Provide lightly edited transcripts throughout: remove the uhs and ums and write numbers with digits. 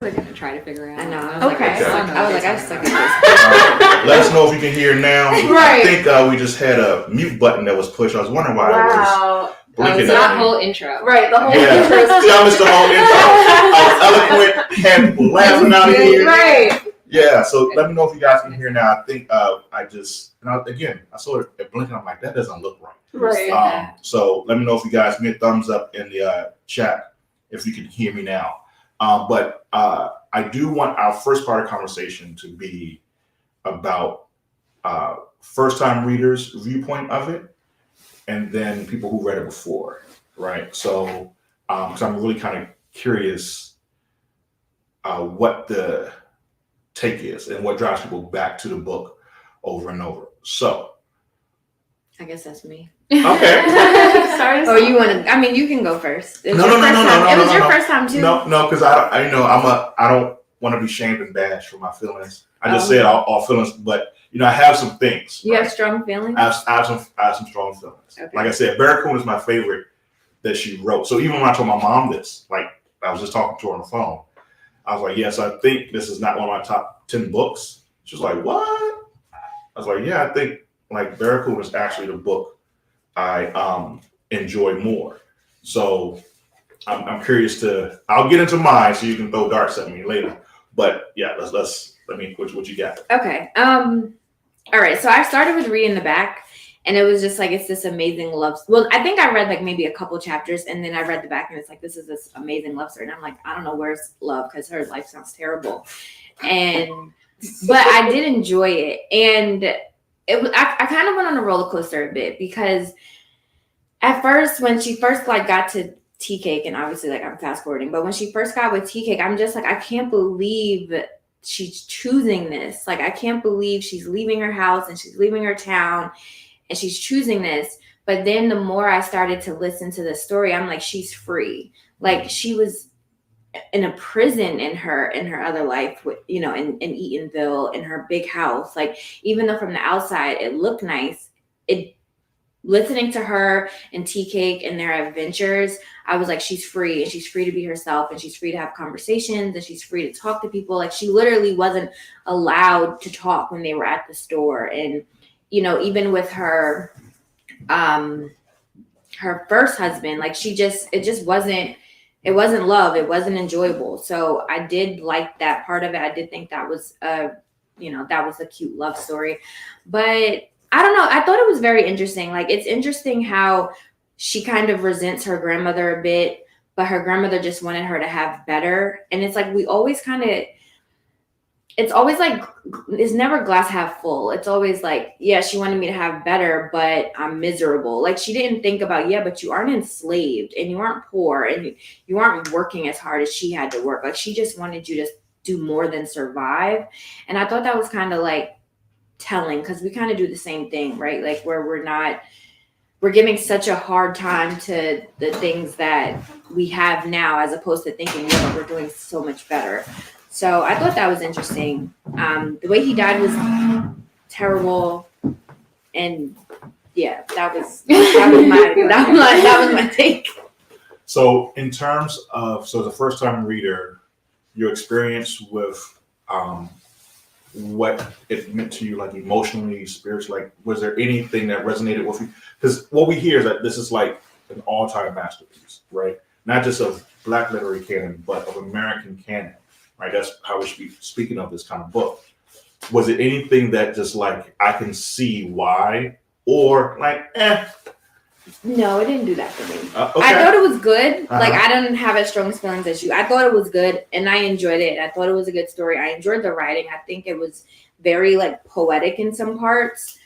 I was going to try to figure out. I know. I suck at this. Let us know if you can hear now. Right. I think we just had a mute button that was pushed. I was wondering why it was blinking. It's that whole intro. Right, the whole Yeah. intro. See, I missed the whole intro. I was eloquent, had people laughing out of here. Right. Yeah, so let me know if you guys can hear now. I think I saw it blinking. I'm like, that doesn't look right. Right. So let me know if you guys give me a thumbs up in the chat if you can hear me now. But I do want our first part of conversation to be about first-time readers' viewpoint of it, and then people who read it before, right? So, because I'm really kind of curious what the take is and what drives people back to the book over and over. So, I guess that's me. Okay. Sorry. Or you want to? I mean, you can go first. No. It was your first time too. No, because I don't want to be shamed and bashed for my feelings. I just said all feelings, but I have some things. You have strong feelings. I have some strong feelings. Okay. Like I said, Barracoon is my favorite that she wrote. So even when I told my mom this, like I was just talking to her on the phone, I was like, yes, I think this is not one of my top 10 books. She was like, what? I was like, yeah, I think like Barracoon is actually the book I enjoy more. So I'm curious I'll get into mine so you can throw darts at me later. But yeah, what you got? Okay. All right. So I started with reading the back, and it was just like, it's this amazing love. Well, I think I read like maybe a couple chapters, and then I read the back, and it's like, this is this amazing love story. And I'm like, I don't know where's love, because her life sounds terrible. But I did enjoy it. And it was, I kind of went on a roller coaster a bit, because at first, when she first like got to Tea Cake, and obviously like I'm fast forwarding, but when she first got with Tea Cake, I'm just like, I can't believe she's choosing this. Like, I can't believe she's leaving her house and she's leaving her town and she's choosing this. But then the more I started to listen to the story, I'm like, she's free. Like, she was in a prison in her other life, in Eatonville, in her big house. Like, even though from the outside it looked nice, listening to her and Tea Cake and their adventures, I was like, she's free, and she's free to be herself, and she's free to have conversations, and she's free to talk to people. Like, she literally wasn't allowed to talk when they were at the store. And, even with her first husband, like, it wasn't love. It wasn't enjoyable. So I did like that part of it. I did think that was that was a cute love story, but I don't know. I thought it was very interesting. Like, it's interesting how she kind of resents her grandmother a bit, but her grandmother just wanted her to have better. And it's like, it's always like, it's never glass half full. It's always like, yeah, she wanted me to have better, but I'm miserable. Like, she didn't think about, yeah, but you aren't enslaved, and you aren't poor, and you aren't working as hard as she had to work. Like, she just wanted you to do more than survive. And I thought that was kind of like telling, because we kind of do the same thing, right? Like, where we're giving such a hard time to the things that we have now, as opposed to thinking, yeah, we're doing so much better. So I thought that was interesting. The way he died was terrible, and yeah, that was my take. So in terms of as a first time reader, your experience with what it meant to you, like emotionally, spiritually, like, was there anything that resonated with you? Because what we hear is that this is like an all-time masterpiece, right? Not just of Black literary canon, but of American canon, right? That's how we should be speaking of this kind of book. Was it anything that just like, I can see why, or like, No, it didn't do that for me. Okay. I thought it was good. Uh-huh. Like, I didn't have as strong feelings as you. I thought it was good, and I enjoyed it. I thought it was a good story. I enjoyed the writing. I think it was very like poetic in some parts.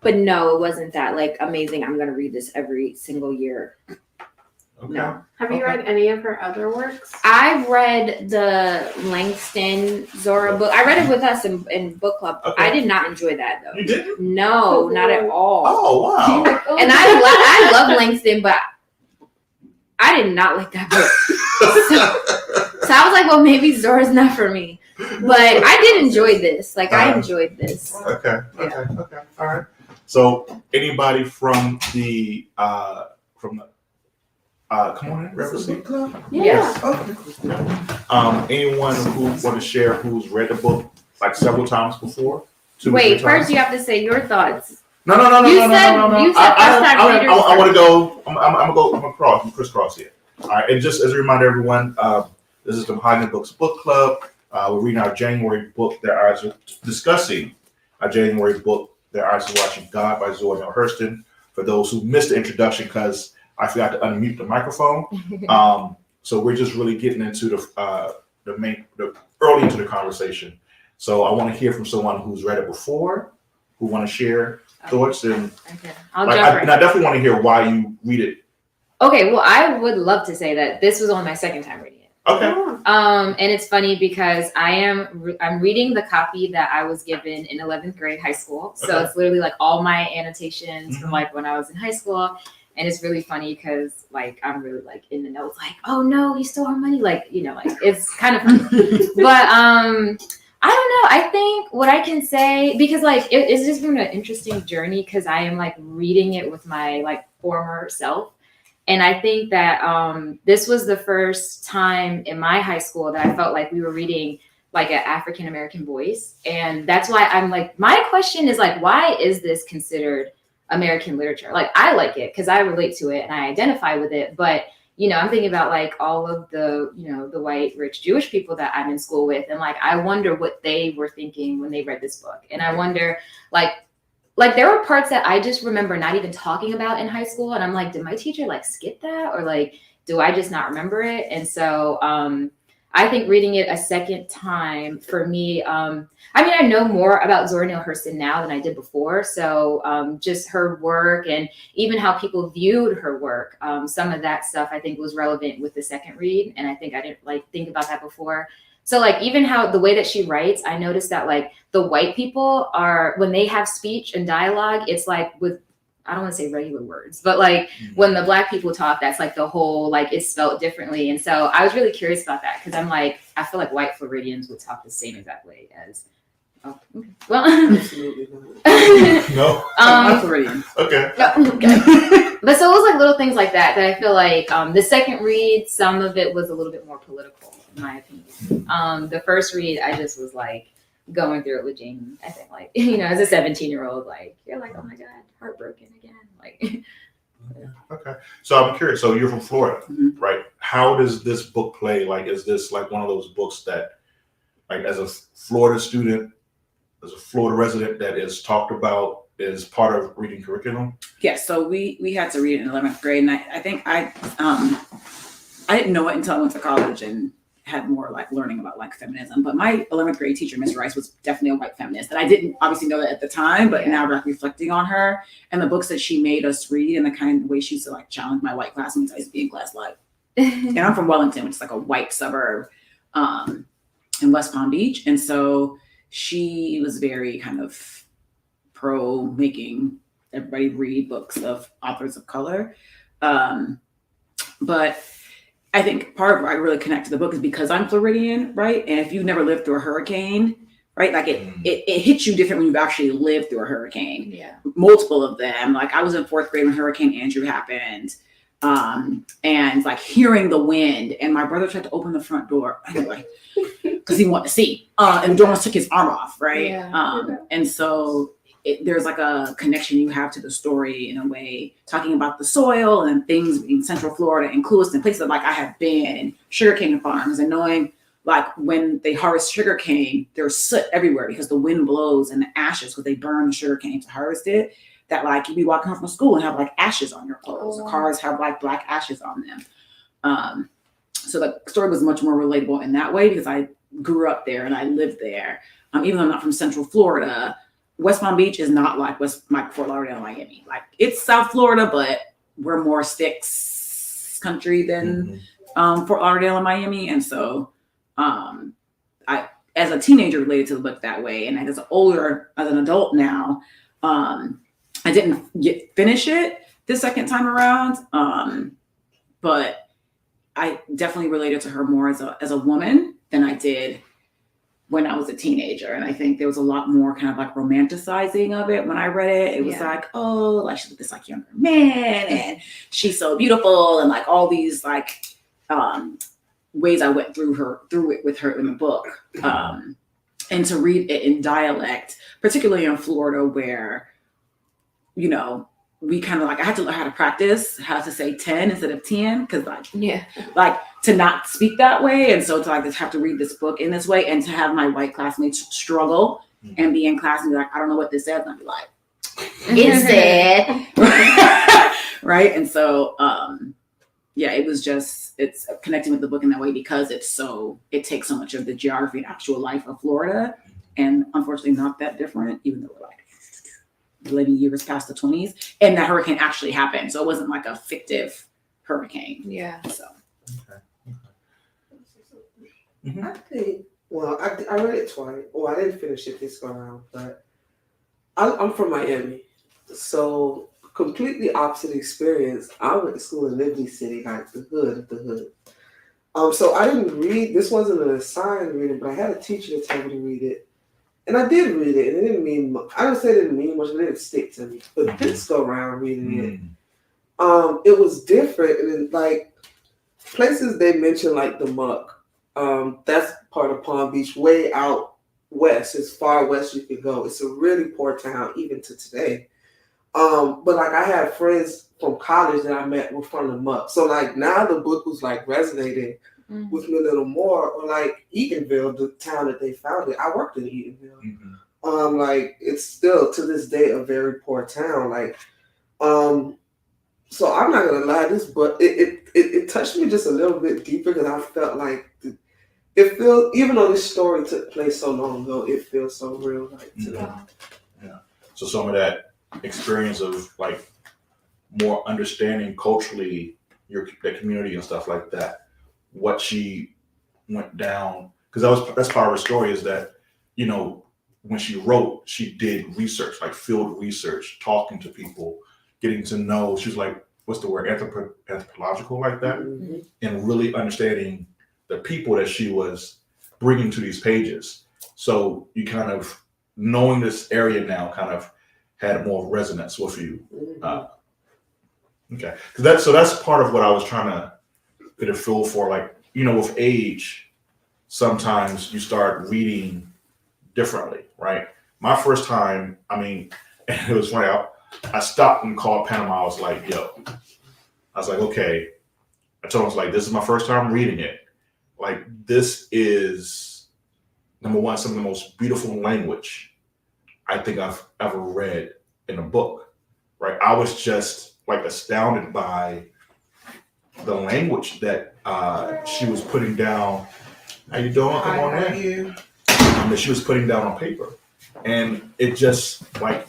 But no, it wasn't that like amazing. I'm gonna read this every single year. Okay. No. Have you read any of her other works? I read the Langston Zora book. I read it with us in book club. Okay. I did not enjoy that though. You didn't? No, not at all. Oh wow! And I love Langston, but I did not like that book. So I was like, well, maybe Zora's not for me. But I did enjoy this. Like, I enjoyed this. Okay. All right. So anybody from the Come on in, grab a seat. Yes. Anyone who want to share who's read the book like several times before? Wait, first you have to say your thoughts. No. You said first time readers. I want to go. I'm gonna crisscross here. All right, and just as a reminder, everyone, this is the MahoganyBooks Book Club. We're reading our January book. Discussing our January book. Their Eyes Are Watching God by Zora Neale Hurston. For those who missed the introduction, because I forgot to unmute the microphone. So we're just really getting into the early into the conversation. So I want to hear from someone who's read it before, who want to share thoughts, and okay. I'll jump right. And I definitely want to hear why you read it. Okay, well, I would love to say that this was only my second time reading it. Okay. And it's funny because I'm reading the copy that I was given in 11th grade high school. So it's literally like all my annotations from like when I was in high school. And it's really funny because like I'm really like in the notes, like, oh no, he stole our money. Like, you know, like it's kind of funny. But I don't know. I think what I can say, because like it's just been an interesting journey because I am like reading it with my like former self. And I think that this was the first time in my high school that I felt like we were reading like an African-American voice. And that's why I'm like, my question is like, why is this considered American literature? Like, I like it because I relate to it and I identify with it. But, you know, I'm thinking about like all of the, you know, the white, rich Jewish people that I'm in school with. And like, I wonder what they were thinking when they read this book. And I wonder like there were parts that I just remember not even talking about in high school. And I'm like, did my teacher like skip that? Or like, do I just not remember it? And so I think reading it a second time for me, I mean, I know more about Zora Neale Hurston now than I did before. So just her work and even how people viewed her work, some of that stuff I think was relevant with the second read. And I think I didn't like think about that before. So like even how the way that she writes, I noticed that like the white people are, when they have speech and dialogue, it's like with, I don't want to say regular words, but like when the Black people talk, that's like the whole, like it's spelled differently. And so I was really curious about that because I'm like, I feel like white Floridians would talk the same exact way as, oh, okay. Well, absolutely No. I'm Floridian. Okay. Okay. But so it was like little things like that that I feel like the second read, some of it was a little bit more political, in my opinion. The first read, I just was like going through it with Jamie. I think like, you know, as a 17-year-old, like you're like, oh my God, heartbroken again. Like, Okay. So I'm curious. So you're from Florida, right? How does this book play? Like, is this like one of those books that, like, as a Florida student, as a Florida resident, that is talked about as part of reading curriculum? Yes. So we had to read it in 11th grade, and I think I didn't know it until I went to college and had more like learning about like feminism. But my 11th grade teacher, Miss Rice, was definitely a white feminist, and I didn't obviously know that at the time. But now like reflecting on her and the books that she made us read and the kind of way she used to like challenge my white classmates, I used to be in class like, and I'm from Wellington, which is like a white suburb in West Palm Beach, and so she was very kind of pro making everybody read books of authors of color. But I think part of why I really connect to the book is because I'm Floridian, right? And if you've never lived through a hurricane, right? Like it hits you different when you've actually lived through a hurricane. yeah. Multiple of them. Like I was in 4th grade when Hurricane Andrew happened. And like hearing the wind, and my brother tried to open the front door anyway because he wanted to see. And the door almost took his arm off, right? Yeah. And so there's like a connection you have to the story in a way, talking about the soil and things in Central Florida and Clewiston, places like I have been, sugarcane farms, and knowing like when they harvest sugarcane, there's soot everywhere because the wind blows and the ashes, because they burn the sugarcane to harvest it. That like you'd be walking home from school and have like ashes on your clothes. The cars have like black ashes on them. So the story was much more relatable in that way because I grew up there and I lived there. Even though I'm not from Central Florida, West Palm Beach is not like Fort Lauderdale, Miami. Like it's South Florida, but we're more sticks country than Fort Lauderdale and Miami. And so I, as a teenager, related to the book that way. And as an adult now, I didn't finish it the second time around, but I definitely related to her more as a woman than I did when I was a teenager. And I think there was a lot more kind of like romanticizing of it when I read it. It was like, oh, like she's with this like younger man and she's so beautiful and like all these like ways I went through it with her in the book. And to read it in dialect, particularly in Florida where, you know, we kind of like, I had to learn how to practice how to say 10 instead of 10 because like to not speak that way. And so to like just have to read this book in this way and to have my white classmates struggle and be in class and be like, I don't know what this says. And I'd be like, it said, right? And so, it's connecting with the book in that way because it takes so much of the geography and actual life of Florida. And unfortunately not that different, even though we're like 11 years past the 20s, and that hurricane actually happened. So it wasn't like a fictive hurricane. Yeah. So. Okay. I think, I read it twice. Well, I didn't finish it this go around, but I'm from Miami. So completely opposite experience. I went to school in Liberty City, like the hood of the hood. So I didn't read, this wasn't an assigned reading, but I had a teacher that told me to read it. And I did read it, and it didn't mean much. I don't say it didn't mean much, but it didn't stick to me. But this go around reading it, it was different. And then, like, places they mentioned, like the Muck, that's part of Palm Beach, way out west, as far west you could go. It's a really poor town, even to today. But, like, I had friends from college that I met were from the Muck. So, like, now the book was, like, resonating with me a little more, or like Eatonville, the town that they founded. I worked in Eatonville. Like it's still to this day a very poor town. Like, so I'm not gonna lie, this book it touched me just a little bit deeper because I felt like it feels, even though this story took place so long ago, it feels so real. Like today. Yeah. So some of that experience of like more understanding culturally the community and stuff like that. What she went down, because that's part of her story, is that, you know, when she wrote, she did research, like field research, talking to people, getting to know. She was like, what's the word, anthropological, like that, and really understanding the people that she was bringing to these pages. So you kind of knowing this area now kind of had more resonance with you. Okay, that's part of what I was trying to get a feel for. Like, you know, with age, sometimes you start reading differently, right? My first time, I mean, it was funny. I stopped and called Panama. I was like, yo, I was like, okay. I told him, I was like, this is my first time reading it. Like, this is, number one, some of the most beautiful language I think I've ever read in a book, right? I was just like astounded by the language that she was putting down. How you doing? Come on in. That she was putting down on paper, and it just like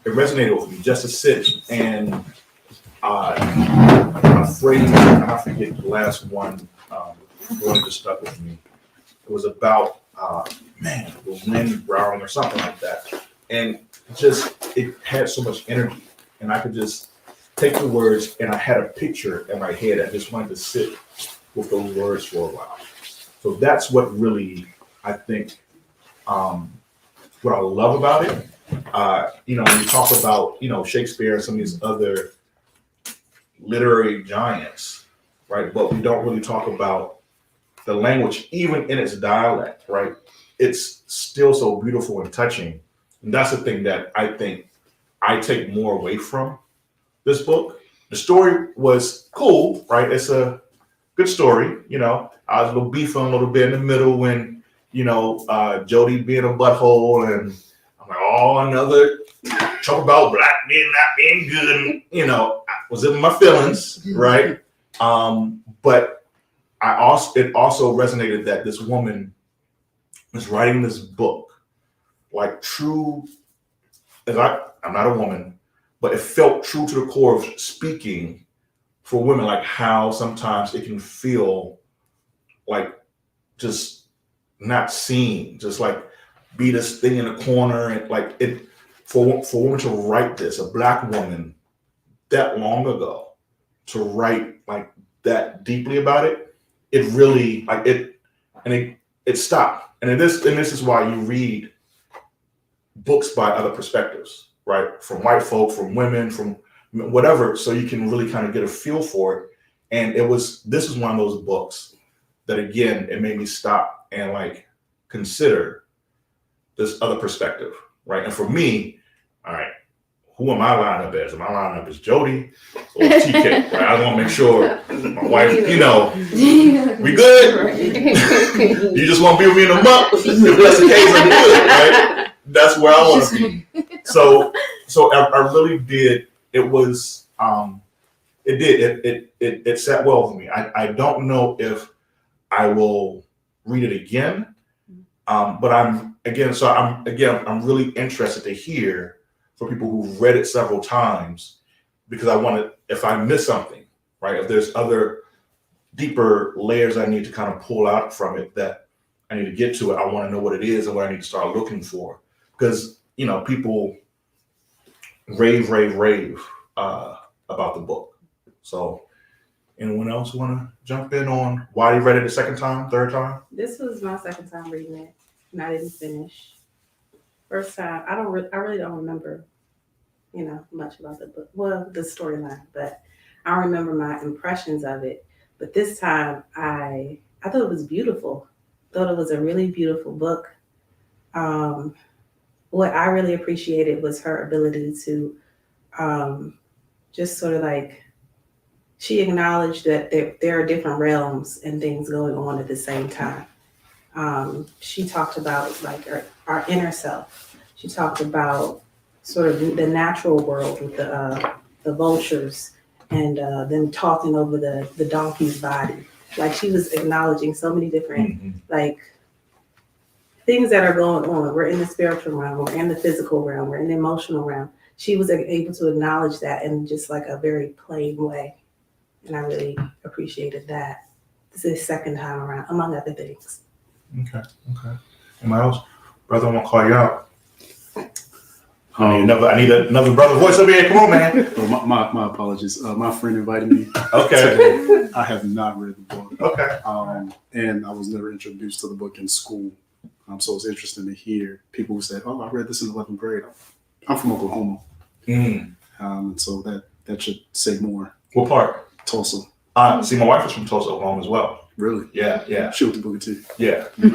it resonated with me. Just to sit and a phrase, I forget the last one. One just stuck with me. It was about the wind growling or something like that, and just it had so much energy, and I could just take the words, and I had a picture in my head. I just wanted to sit with those words for a while. So that's what really, I think, what I love about it. You know, when you talk about, you know, Shakespeare and some of these other literary giants, right? But we don't really talk about the language, even in its dialect, right? It's still so beautiful and touching. And that's the thing that I think I take more away from this book. The story was cool, right? It's a good story, you know. I was a little beefing a little bit in the middle when, you know, Jody being a butthole, and I'm like, oh, another talk about black men not being good, and, you know, I was in my feelings, right? But it also resonated that this woman was writing this book, like true, I'm not a woman, but it felt true to the core of speaking for women, like how sometimes it can feel like just not seen, just like be this thing in the corner, and like it for a woman to write this, a black woman that long ago, to write like that deeply about it, it really like it, and it stopped. and this is why you read books by other perspectives, right? From white folk, from women, from whatever, so you can really kind of get a feel for it. And this is one of those books that, again, it made me stop and like consider this other perspective, right? And for me, all right, who am I lining up as? Am I lining up as Jody or TK? Right? I want to make sure my wife, we good? You just want to be with me in a month? If that's the case, I'm good, right? That's where I want to be. So I really did. It was, it sat well with me. I don't know if I will read it again, but I'm really interested to hear for people who've read it several times, because I want to, if I miss something, right? If there's other deeper layers I need to kind of pull out from it that I need to get to it, I want to know what it is and what I need to start looking for. Because, people rave about the book. So anyone else want to jump in on why you read it the second time, third time? This was my second time reading it, and I didn't finish. First time, I really don't remember, much about the book. Well, the storyline, but I remember my impressions of it. But this time, I thought it was beautiful. Thought it was a really beautiful book. What I really appreciated was her ability to just sort of like, she acknowledged that there are different realms and things going on at the same time. She talked about like our inner self. She talked about sort of the natural world with the vultures and them talking over the donkey's body. Like, she was acknowledging so many different like things that are going on. We're in the spiritual realm, we're in the physical realm, we're in the emotional realm. She was able to acknowledge that in just like a very plain way. And I really appreciated that. This is the second time around, among other things. Okay. Anybody else? Brother, I'm gonna call you out. I need another brother voice over here. Come on, man. Oh, my apologies. My friend invited me. Okay. I have not read the book. Okay. And I was never introduced to the book in school. So it's interesting to hear people who said, "Oh, I read this in 11th grade." I'm from Oklahoma. So that should say more. What part? Tulsa. See, my wife is from Tulsa, Oklahoma as well. Really? Yeah. She went to Booker T. Yeah. I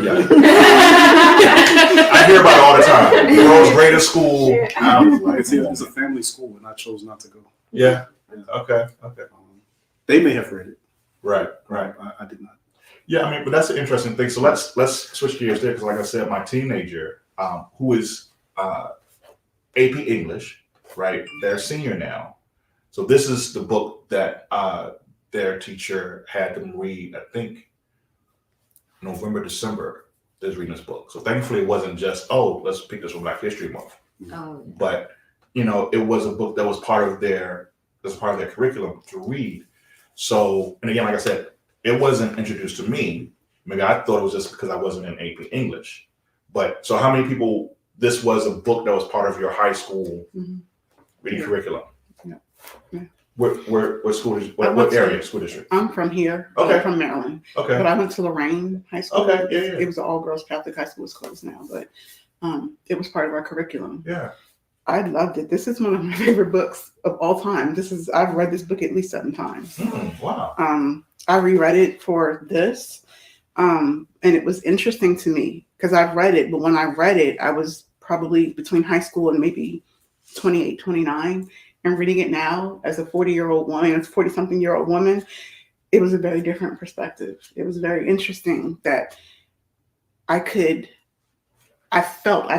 hear about it all the time. The world's greatest school. I was like, It's a family school, and I chose not to go. Yeah. Okay. They may have read it. Right. I did not. Yeah, but that's an interesting thing. So let's switch gears there, because like I said, my teenager, who is AP English, right? They're a senior now. So this is the book that their teacher had them read, I think, November, December. They're reading this book. So thankfully it wasn't just, let's pick this for Black History Month. Oh. But, it was a book that was part of their curriculum to read. So, and again, like I said, it wasn't introduced to me. Maybe I thought it was just because I wasn't in AP English. But so how many people, this was a book that was part of your high school reading curriculum? Yeah. What school? What area? School district? I'm from here. Okay. I'm from Maryland. Okay. But I went to Lorraine High School. Okay. Yeah. It was an all-girls Catholic high school. It's closed now, but it was part of our curriculum. Yeah. I loved it. This is one of my favorite books of all time. I've read this book at least 7 times. Wow. I reread it for this, and it was interesting to me because I've read it, but when I read it, I was probably between high school and maybe 28, 29. And reading it now as a 40-year-old woman, a 40-something-year-old woman, it was a very different perspective. It was very interesting that I've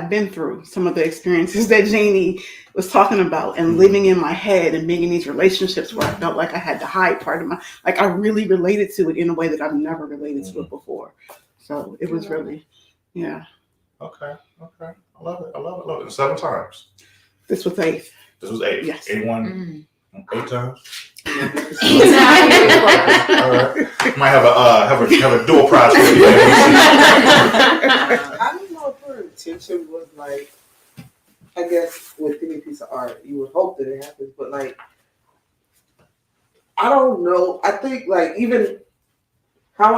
been through some of the experiences that Janie was talking about and living in my head and being in these relationships where I felt like I had to hide part of I really related to it in a way that I've never related to it before. So it was really, yeah. Okay. I love it. 7 times. This was 8. This was 8. Yes. 81. 8 times. Yeah. All right. Might have a dual prize for you. I don't know if her intention was like, I guess with any piece of art, you would hope that it happens, but like, I don't know. I think like even how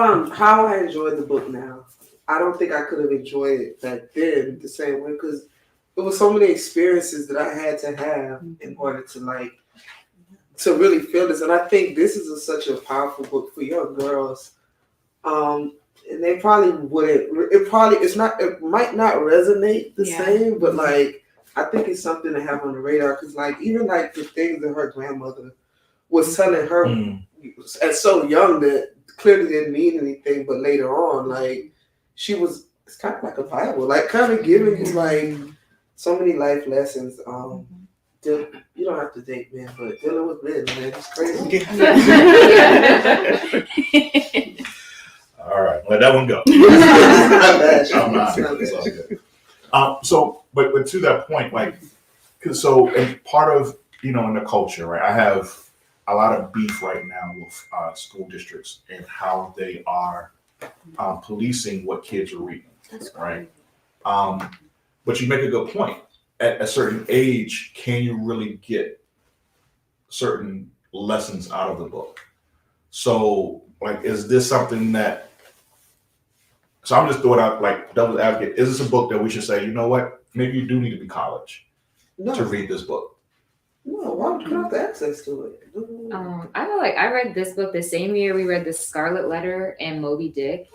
I enjoy the book now, I don't think I could have enjoyed it back then the same way because there was so many experiences that I had to have in order to like to really feel this. And I think this is such a powerful book for young girls. And they probably wouldn't. It might not resonate the same, but like I think it's something to have on the radar because like even like the things that her grandmother was telling her at so young that clearly didn't mean anything, but later on, like it's kind of like a Bible, like kind of giving you like so many life lessons. You don't have to date men, but dealing with men, man, it's crazy. All right, let that one go. I'm not. It's all good. But to that point, like, and part of in the culture, right? I have a lot of beef right now with school districts and how they are policing what kids are reading, right? But you make a good point. At a certain age, can you really get certain lessons out of the book? So, like, is this something that? So I'm just throwing out like devil's advocate. Is this a book that we should say, you know what? Maybe you do need to be college to read this book. No, why would you have access to it? I feel like I read this book the same year we read The Scarlet Letter and Moby Dick.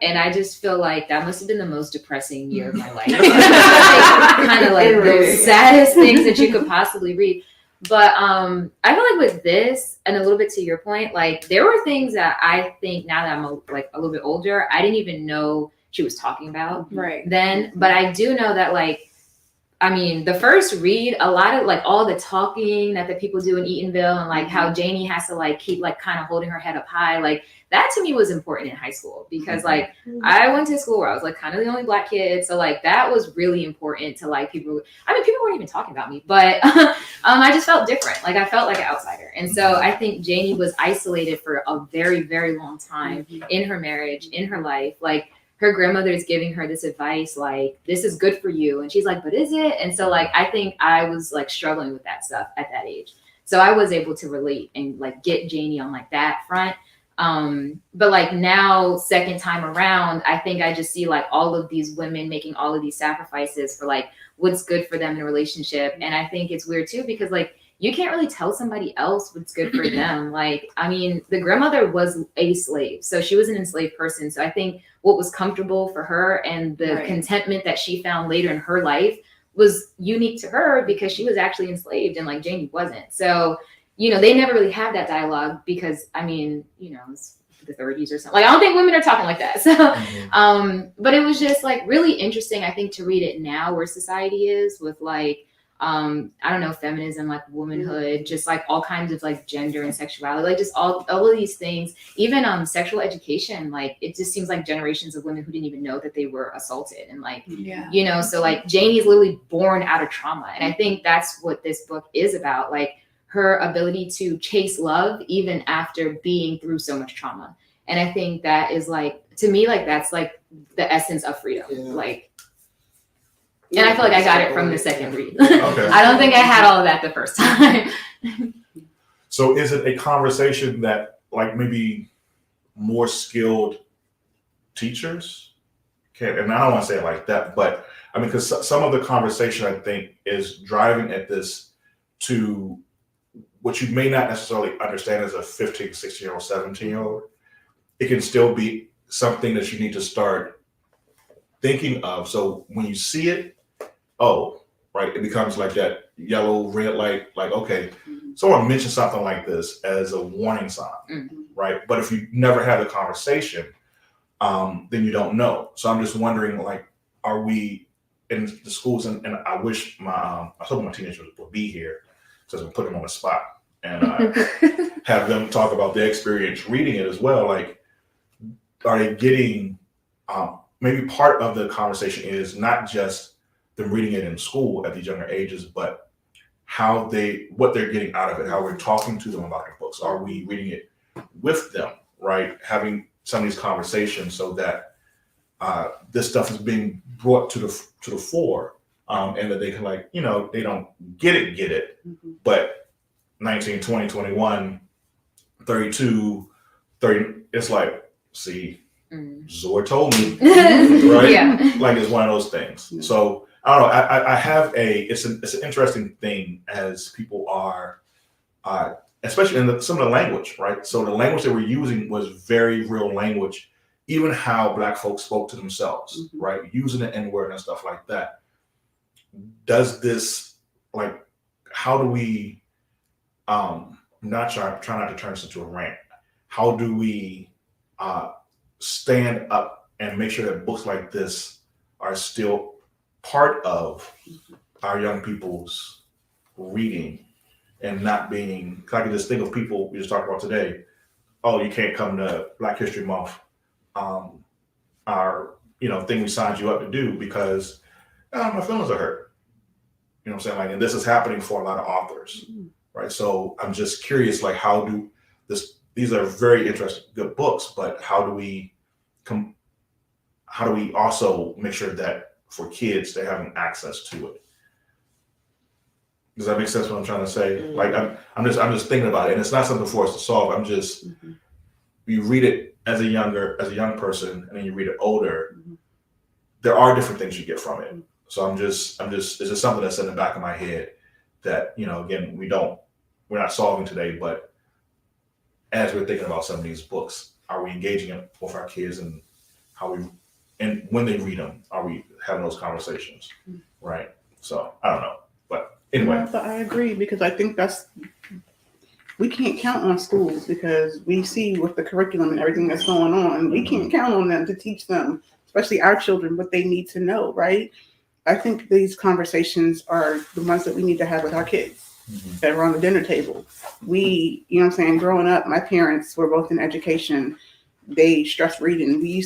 And I just feel like that must have been the most depressing year of my life. Kind of like the saddest things that you could possibly read. But I feel like with this, and a little bit to your point, like there were things that I think now that I'm a little bit older, I didn't even know she was talking about then. But I do know that the first read, a lot of like all the talking that the people do in Eatonville and like how Janie has to like keep like kind of holding her head up high, like that to me was important in high school because like I went to school where I was like kind of the only Black kid, so like that was really important to like people. People weren't even talking about me, but I just felt different. Like I felt like an outsider, and so I think Janie was isolated for a very, very long time in her marriage, in her life, like. Her grandmother is giving her this advice, like, this is good for you. And she's like, but is it? And so like, I think I was like struggling with that stuff at that age. So I was able to relate and like get Janie on like that front. But like now, second time around, I think I just see like all of these women making all of these sacrifices for like what's good for them in a relationship. And I think it's weird too, because like, you can't really tell somebody else what's good for them. Like, the grandmother was a slave. So she was an enslaved person. So I think what was comfortable for her and the contentment that she found later in her life was unique to her because she was actually enslaved and like Janie wasn't. So, they never really had that dialogue because, it's the 30s or something. Like, I don't think women are talking like that. So, but it was just like really interesting, I think, to read it now where society is with like, feminism, like womanhood, just like all kinds of like gender and sexuality, like just all of these things, even sexual education, like it just seems like generations of women who didn't even know that they were assaulted and like, so like Janie's literally born out of trauma. And I think that's what this book is about, like her ability to chase love even after being through so much trauma. And I think that is like, to me, like that's like the essence of freedom. Like, and I feel like I got it from the second read. Okay. I don't think I had all of that the first time. So is it a conversation that like maybe more skilled teachers can, and I don't want to say it like that, but because some of the conversation I think is driving at this to what you may not necessarily understand as a 15, 16-year-old, 17-year-old, it can still be something that you need to start thinking of. So when you see it, it becomes like that yellow, red light, like, okay, someone mentioned something like this as a warning sign, right? But if you never had a conversation, then you don't know. So I'm just wondering, like, are we in the schools, and I wish I hope my teenagers would be here, so I'm putting them on the spot and have them talk about their experience reading it as well. Like, are they getting, maybe part of the conversation is not just them reading it in school at these younger ages, but what they're getting out of it, how we're talking to them about the books. Are we reading it with them, right? Having some of these conversations so that this stuff is being brought to the fore, and that they can they don't get it, but 19, 20, 21, 32, 30, it's like, see, Zora told me, right? Yeah. Like it's one of those things. Yeah. So I don't know. I have it's an interesting thing as people are, especially in some of the language, right? So the language that we're using was very real language, even how Black folks spoke to themselves, right? Using the N-word and stuff like that. Does this, like, how do we, not try not to turn this into a rant. How do we stand up and make sure that books like this are still part of our young people's reading and not being, cause I can just think of people we just talked about today. Oh, you can't come to Black History Month, our thing we signed you up to do because my feelings are hurt. You know what I'm saying? Like, and this is happening for a lot of authors, right? So I'm just curious, like, how do these are very interesting, good books, but how do we also make sure that for kids they're having access to it? Does that make sense what I'm trying to say? Like I'm just thinking about it, and it's not something for us to solve. I'm just you read it as a young person, and then you read it older. There are different things you get from it. So I'm just it's just something that's in the back of my head that, again, we're not solving today, but as we're thinking about some of these books, are we engaging it with our kids, and and when they read them, are we having those conversations? Right. So I don't know. But anyway. No, I agree, because I think we can't count on schools, because we see with the curriculum and everything that's going on, we can't count on them to teach them, especially our children, what they need to know, right? I think these conversations are the ones that we need to have with our kids that are on the dinner table. We, growing up, my parents were both in education. They stressed reading. We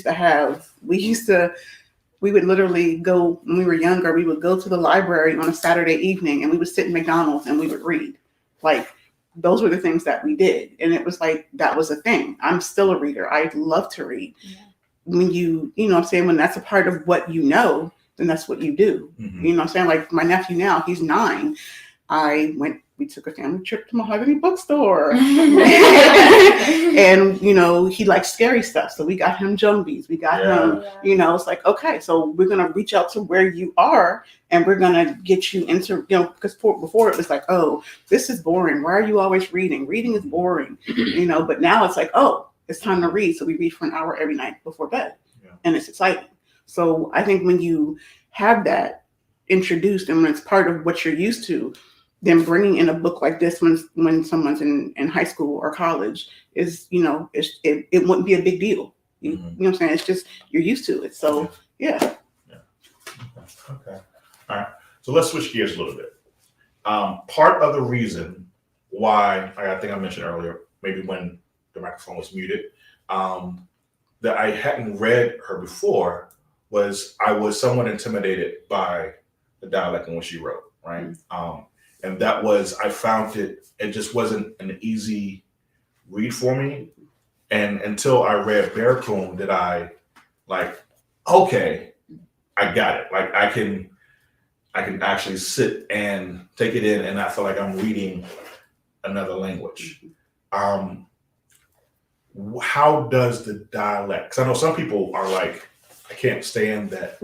would literally go, when we were younger, we would go to the library on a Saturday evening, and we would sit in McDonald's and we would read. Like, those were the things that we did. And it was like, that was a thing. I'm still a reader. I love to read. Yeah. When when that's a part of what then that's what you do. Like my nephew now, he's 9. We took a family trip to Mahogany Bookstore. And, he likes scary stuff. So we got him Jumbies. We got him, it's like, okay, so we're going to reach out to where you are, and we're going to get you into, because before it was like, oh, this is boring. Why are you always reading? Reading is boring, but now it's like, oh, it's time to read. So we read for an hour every night before bed. Yeah. And it's exciting. So I think when you have that introduced and when it's part of what you're used to, then bringing in a book like this when someone's in high school or college is, it wouldn't be a big deal. You know what I'm saying? It's just, you're used to it. So, yeah. Okay. All right. So let's switch gears a little bit. Part of the reason why, I think I mentioned earlier, maybe when the microphone was muted, that I hadn't read her before was I was somewhat intimidated by the dialect in which she wrote, right? And that was, I found it just wasn't an easy read for me. And until I read Bear Coon did I okay, I got it. Like I can actually sit and take it in and not feel like I'm reading another language. How does the dialect, because I know some people are like, I can't stand that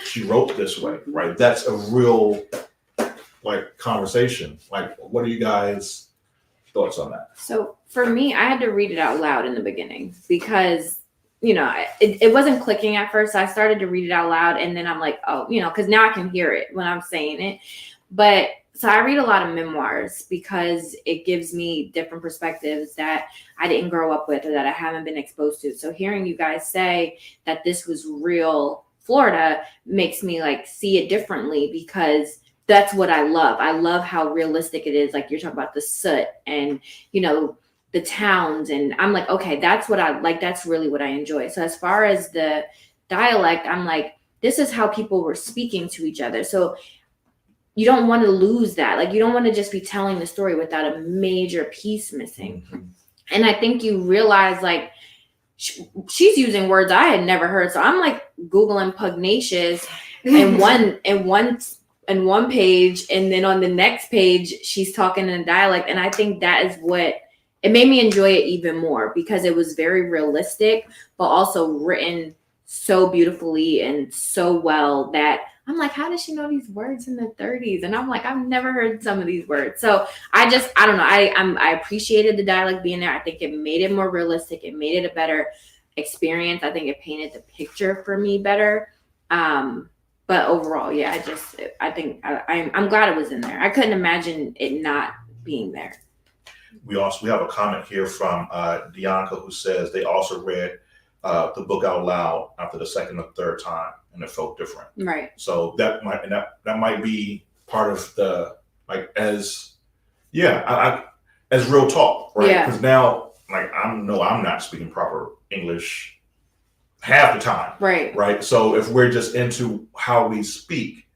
she wrote this way, right? That's a real conversation. Like, what are you guys' thoughts on that? So for me, I had to read it out loud in the beginning because, it wasn't clicking at first. I started to read it out loud, and then I'm like, oh, because now I can hear it when I'm saying it. But so I read a lot of memoirs because it gives me different perspectives that I didn't grow up with or that I haven't been exposed to. So hearing you guys say that this was real Florida makes me see it differently, because that's what I love. I love how realistic it is. Like you're talking about the soot and, the towns. And I'm like, okay, that's what I like. That's really what I enjoy. So as far as the dialect, I'm like, this is how people were speaking to each other. So you don't want to lose that. You don't want to just be telling the story without a major piece missing. And I think you realize she's using words I had never heard. So I'm Googling pugnacious and one page, and then on the next page she's talking in a dialect, and I think that is what it made me enjoy it even more because it was very realistic, but also written so beautifully and so well that I'm like, how does she know these words in the 30s? And I'm like, I've never heard some of these words. So I don't know. I appreciated the dialogue being there. I think it made it more realistic. It made it a better experience. I think it painted the picture for me better. But overall, yeah, I'm glad it was in there. I couldn't imagine it not being there. We have a comment here from Dianca who says they also read the book out loud after the second or third time, and it felt different. Right. So that might be part of the as real talk, right? Yeah. Because now, I'm not speaking proper English half the time, Right. Right. So if we're just into how we speak,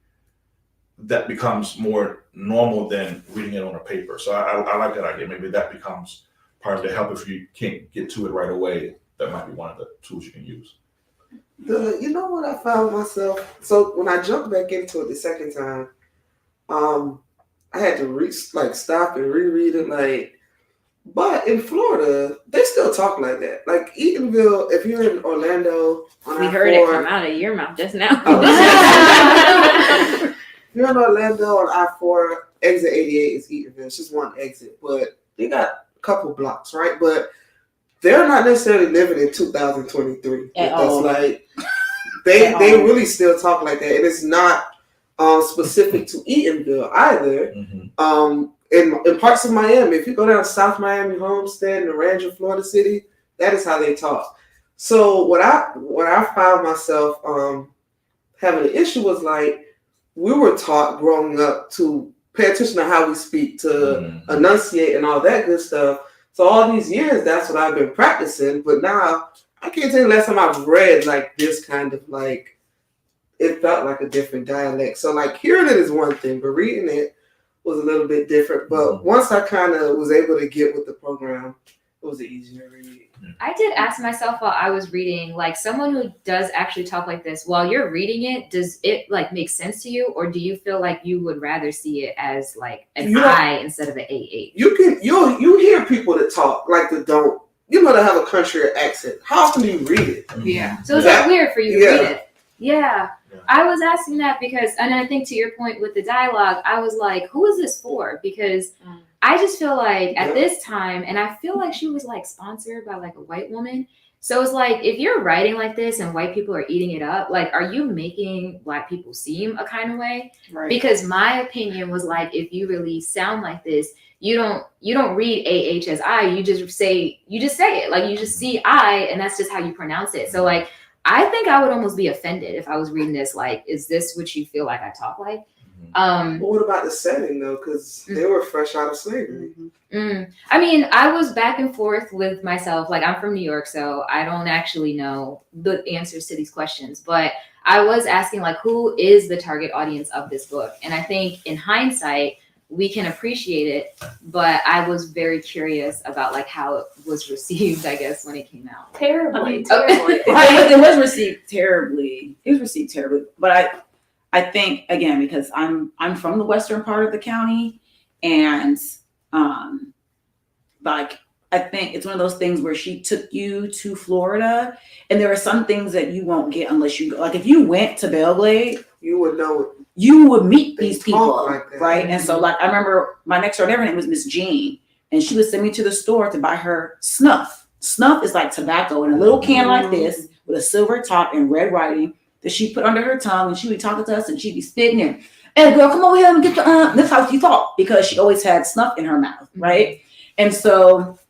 that becomes more normal than reading it on a paper. So I like that idea. Maybe that becomes part of the help if you can't get to it right away. That might be one of the tools you can use. You know what I found myself? So when I jumped back into it the second time, I had to stop and reread it. But in Florida, they still talk like that. Like Eatonville, if you're in Orlando, We heard it come out of your mouth just now. If you're in Orlando on I-4, exit 88 is Eatonville. It's just one exit, but they got a couple blocks, right? But they're not necessarily living in 2023. They really still talk like that, and it's not specific to Eatonville either. Mm-hmm. In parts of Miami, if you go down South Miami, Homestead, and Naranja, Florida City, that is how they talk. So what I found myself having an issue was we were taught growing up to pay attention to how we speak, to enunciate and all that good stuff. So all these years, that's what I've been practicing. But now I can't tell you the last time I've read this kind of it felt like a different dialect. So hearing it is one thing, but reading it was a little bit different. But once I kind of was able to get with the program, it was an easier read. I did ask myself while I was reading, someone who does actually talk like this, while you're reading it, does it make sense to you, or do you feel like you would rather see it as an I instead of an AH? You hear people that talk that don't, that have a country accent. How often do you read it? Yeah. So is that weird for you to read it? Yeah. I was asking that because, and I think to your point with the dialogue, I was like, who is this for? Because I just feel at this time, and I feel like she was sponsored by a white woman. So it's if you're writing like this and white people are eating it up, are you making Black people seem a kind of way? Right. Because my opinion was if you really sound like this, you don't read AH as I, you just say it. You just see I, and that's just how you pronounce it. So I think I would almost be offended if I was reading this. Is this what you feel I talk like? But what about the setting though? Because they were fresh out of slavery. I mean, I was back and forth with myself. I'm from New York, so I don't actually know the answers to these questions. But I was asking who is the target audience of this book? And I think in hindsight, we can appreciate it, but I was very curious about how it was received, I guess, when it came out. Terribly. Okay. It was received terribly. But I think, again, because I'm from the western part of the county, and I think it's one of those things where she took you to Florida, and there are some things that you won't get unless you go. If you went to Belgrade, you would know it. You would meet these people, right? Mm-hmm. And so, I remember my next door neighbor name was Miss Jean, and she would send me to the store to buy her snuff. Snuff is tobacco in a little can like this with a silver top and red writing that she put under her tongue, and she would be talking to us, and she'd be spitting in. Hey, girl, come over here and get the. That's how she thought, because she always had snuff in her mouth, right? And so,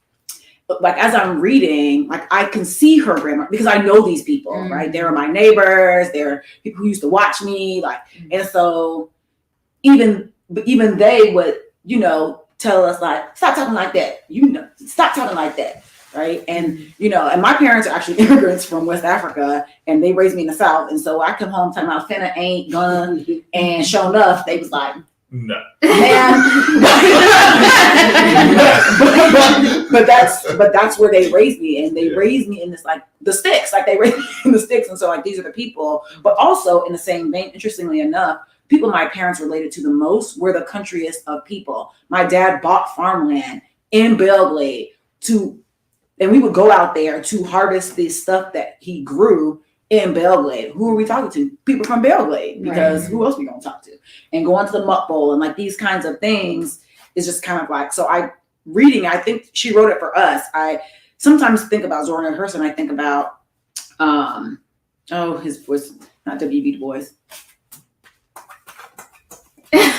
as I'm reading, I can see her grammar because I know these people, right? They were my neighbors. They're people who used to watch me, and so even they would, tell us stop talking like that, stop talking like that, right? And and my parents are actually immigrants from West Africa, and they raised me in the South, and so I come home talking about finna ain't gonna, and sure enough, they was like. No. but that's where they raised me, and they raised me in this the sticks, they raised me in the sticks, and so these are the people. But also in the same vein, interestingly enough, people my parents related to the most were the countryest of people. My dad bought farmland in Belgrade and we would go out there to harvest this stuff that he grew in Belglade. Who are we talking to? People from Belglade, because who else we gonna talk to? And going to the Muck Bowl and like these kinds of things is just kind of like, so I think she wrote it for us. I sometimes think about Zora Neale Hurston. I think about, his voice, not W.B. Du Bois. His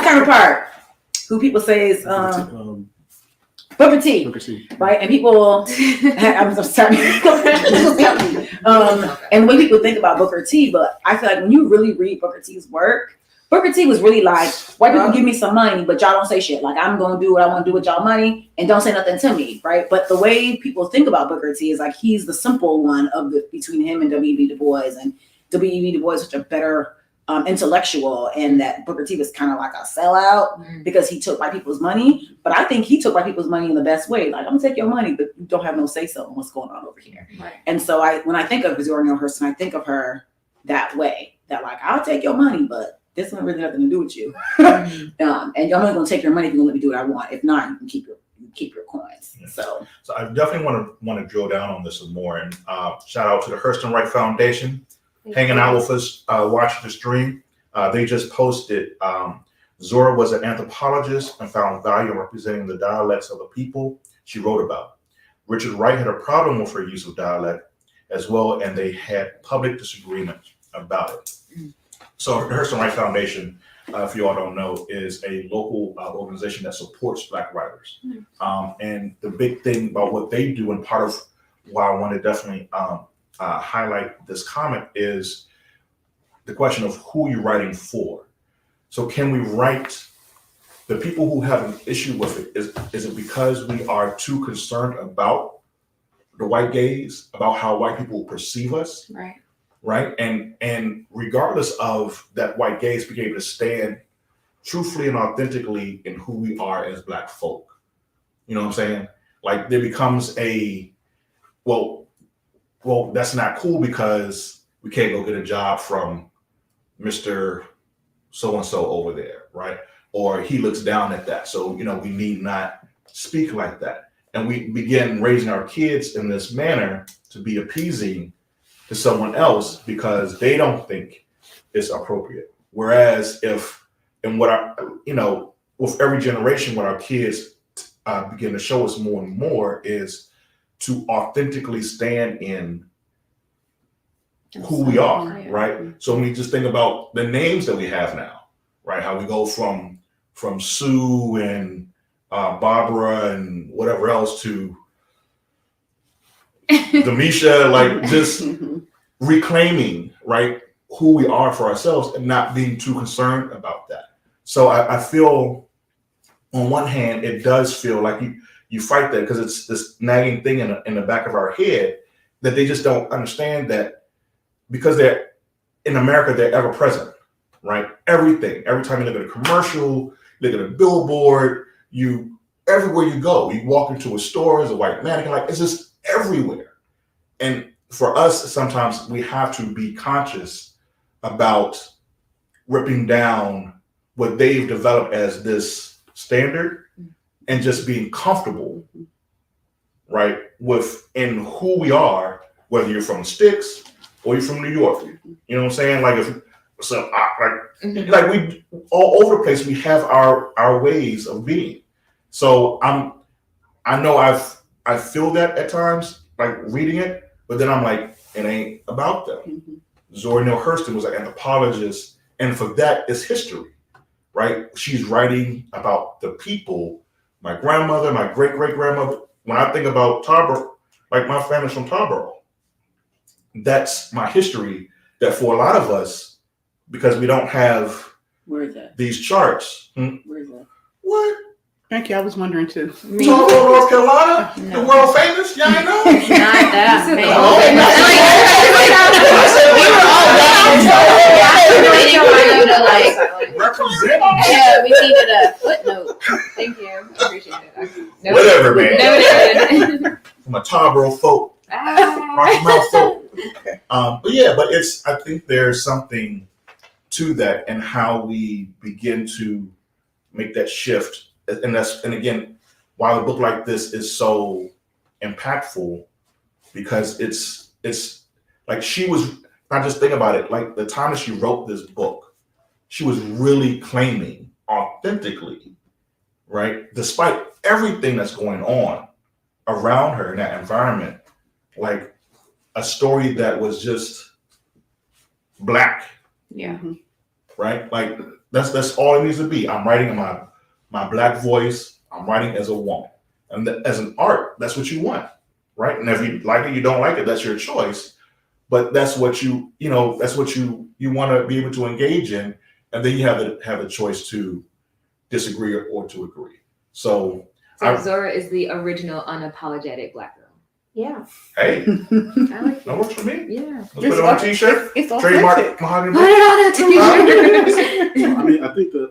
counterpart, who people say is Booker T. Booker T. Right? And people, I'm sorry. And when people think about Booker T, but I feel like when you really read Booker T's work, Booker T was really like, white people give me some money, but y'all don't say shit. Like, I'm going to do what I want to do with y'all money and don't say nothing to me, right? But the way people think about Booker T is like, he's the simple one between him and W.E.B. Du Bois. And W.E.B. Du Bois is such a better intellectual, and that Booker T was kind of like a sellout because he took white people's money. But I think he took white people's money in the best way. Like, I'm going to take your money, but you don't have no say-so on what's going on over here. Right. And so when I think of Zora Neale Hurston, I think of her that way, that like, I'll take your money, but this one really nothing to do with you. And I'm only going to take your money if you're going to let me do what I want. If not, you can keep your coins. Yeah. So I definitely want to drill down on this some more. And shout out to the Hurston Wright Foundation, hanging out with us, watching the stream. They just posted, Zora was an anthropologist and found value in representing the dialects of the people she wrote about. Richard Wright had a problem with her use of dialect as well, and they had public disagreement about it. So the Hurston Wright Foundation, if you all don't know, is a local organization that supports Black writers. And the big thing about what they do, and part of why I want to definitely highlight this comment, is the question of who you're writing for. So can we write the people who have an issue with it? Is it because we are too concerned about the white gaze, about how white people perceive us? Right. And regardless of that white gaze, being able to stand truthfully and authentically in who we are as Black folk. You know what I'm saying? Like, there becomes well, that's not cool because we can't go get a job from Mr. So-and-so over there, right? Or he looks down at that. So, we need not speak like that. And we begin raising our kids in this manner to be appeasing to someone else because they don't think it's appropriate. Whereas with every generation, what our kids begin to show us more and more is to authentically stand in who we are, right? So when we just think about the names that we have now, right? How we go from Sue and Barbara and whatever else to Demisha, like just reclaiming, right, who we are for ourselves and not being too concerned about that. So I feel, on one hand, it does feel like you fight that because it's this nagging thing in the back of our head that they just don't understand that because they're in America, they're ever present, right? Everything, every time you look at a commercial, look at a billboard, everywhere you go, you walk into a store, there's a white mannequin, like it's just everywhere. And for us, sometimes we have to be conscious about ripping down what they've developed as this standard and just being comfortable, right, in who we are, whether you're from Sticks or you're from New York. You know what I'm saying? Like we all over the place, we have our ways of being. So I know I feel that at times, like reading it, but then I'm like, it ain't about them. Zora Neale Hurston was an anthropologist, and for that, it's history, right? She's writing about the people, my grandmother, my great-great-grandmother. When I think about Tarboro, like my family's from Tarboro, that's my history that for a lot of us, because we don't have these charts. Where is that? What? Thank you. I was wondering too. Tarboro, North Carolina? No. The world famous? Y'all ain't know? Not that famous. Represent. Yeah, we needed a footnote. Thank you. Appreciate it. Whatever, man. No. From a Tarboro folk. Rocky Mount folk. But I think there's something to that and how we begin to make that shift. And again, why a book like this is so impactful, because it's like she was not just think about it, like the time that she wrote this book, she was really claiming authentically, right? Despite everything that's going on around her in that environment, like a story that was just Black, Yeah. right? Like that's all it needs to be. I'm writing in my Black voice. I'm writing as a woman, and as an art, that's what you want, right? And if you like it, you don't like it, that's your choice. But that's what that's what you want to be able to engage in, and then you have the choice to disagree or to agree. So Zora is the original unapologetic Black girl. Yeah. hey, I like that works for me. Yeah. Let's put it on a t-shirt. It's Trademark authentic. Mahogany Put Book. it on a t-shirt. I mean, I think that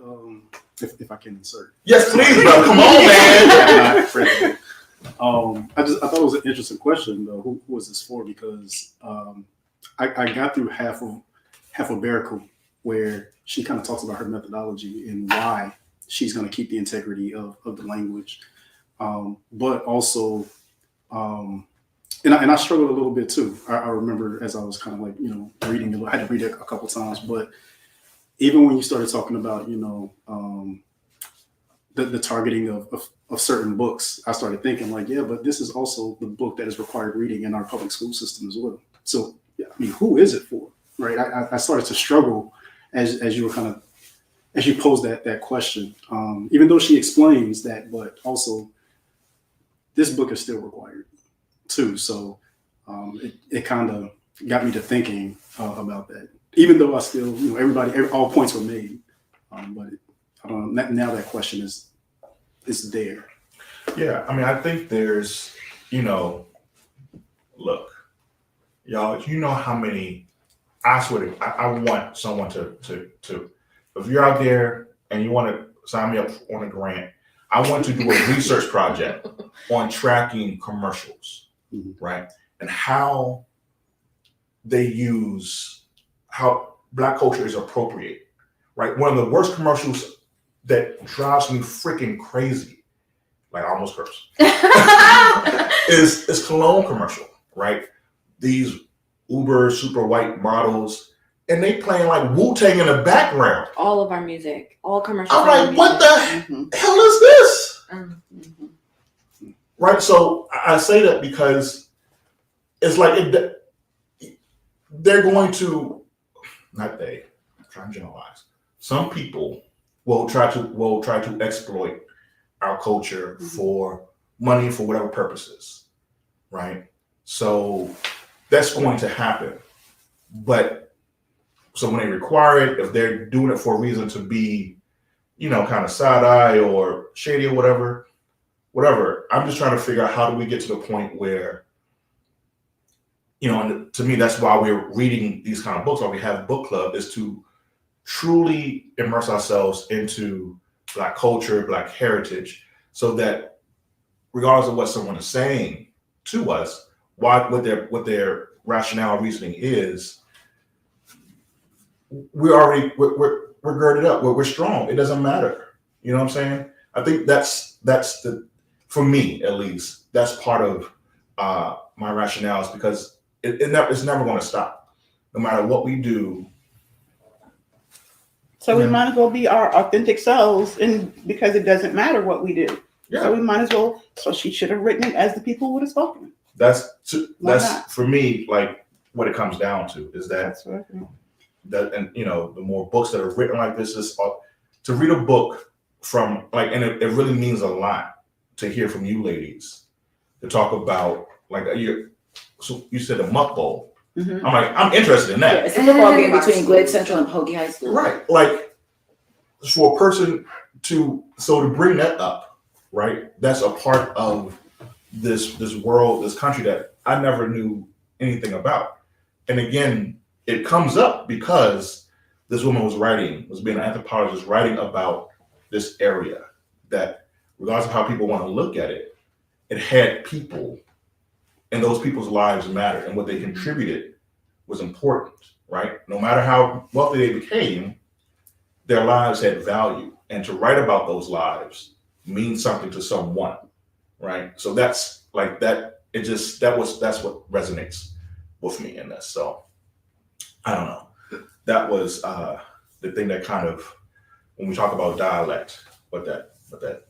if I can insert. Yes, please, bro. Come on, man. I thought it was an interesting question though. Who was this for? Because I got through half of Baraku, where she kind of talks about her methodology and why she's going to keep the integrity of the language, but also, and I struggled a little bit too. I remember as I was kind of like reading, I had to read it a couple times, but even when you started talking about the targeting of certain books, I started thinking like, yeah, but this is also the book that is required reading in our public school system as well. So, yeah, I mean, who is it for, right? I started to struggle as you were as you posed that question. Even though she explains that, but also this book is still required too. So it kind of got me to thinking about that. Even though I still, all points were made, but I don't know. Now that question is there. Yeah, I mean, I think there's, look, y'all, you know how many, I swear to, I want someone to, if you're out there and you want to sign me up on a grant, I want to do a research project on tracking commercials, right? And how how Black culture is appropriate, right? One of the worst commercials that drives me freaking crazy, like I almost cursed, is cologne commercial, right? These uber super white models, and they playing like Wu-Tang in the background. All of our music, all commercials. I'm like, what the hell is this? Right? So I say that because it's like they're going to, not they, I'm trying to generalize. Some people will try to exploit our culture for money, for whatever purposes, right? So that's going to happen. But so when they require it, if they're doing it for a reason to be, kind of side eye or shady or whatever, I'm just trying to figure out how do we get to the point where, and to me, that's why we're reading these kind of books, why we have book club, is to truly immerse ourselves into Black culture, Black heritage, so that regardless of what someone is saying to us, what their rationale reasoning is, we're girded up, we're strong. It doesn't matter. You know what I'm saying? I think that's for me at least, that's part of my rationale, is because it's never going to stop, no matter what we do. So we might as well be our authentic selves, and because it doesn't matter what we do. Yeah. So we might as well. So she should have written it as the people would have spoken. That's not? for me, like what it comes down to is That's what I think. that, and the more books that are written like this, is to read a book from like, and it really means a lot to hear from you ladies, to talk about like so you said the Muck Bowl. I'm like, I'm interested in that. Yeah, it's a football game between Glade Central and Hoagie High School. Right. Like for a person to bring that up, right? That's a part of this world, this country that I never knew anything about. And again, it comes up because this woman was being an anthropologist, writing about this area that, regardless of how people want to look at it, it had people, and those people's lives mattered, and what they contributed was important, right? No matter how wealthy they became, their lives had value, and to write about those lives means something to someone, right? So that's like that. That's what resonates with me in this. So I don't know. That was the thing that kind of, when we talk about dialect, what that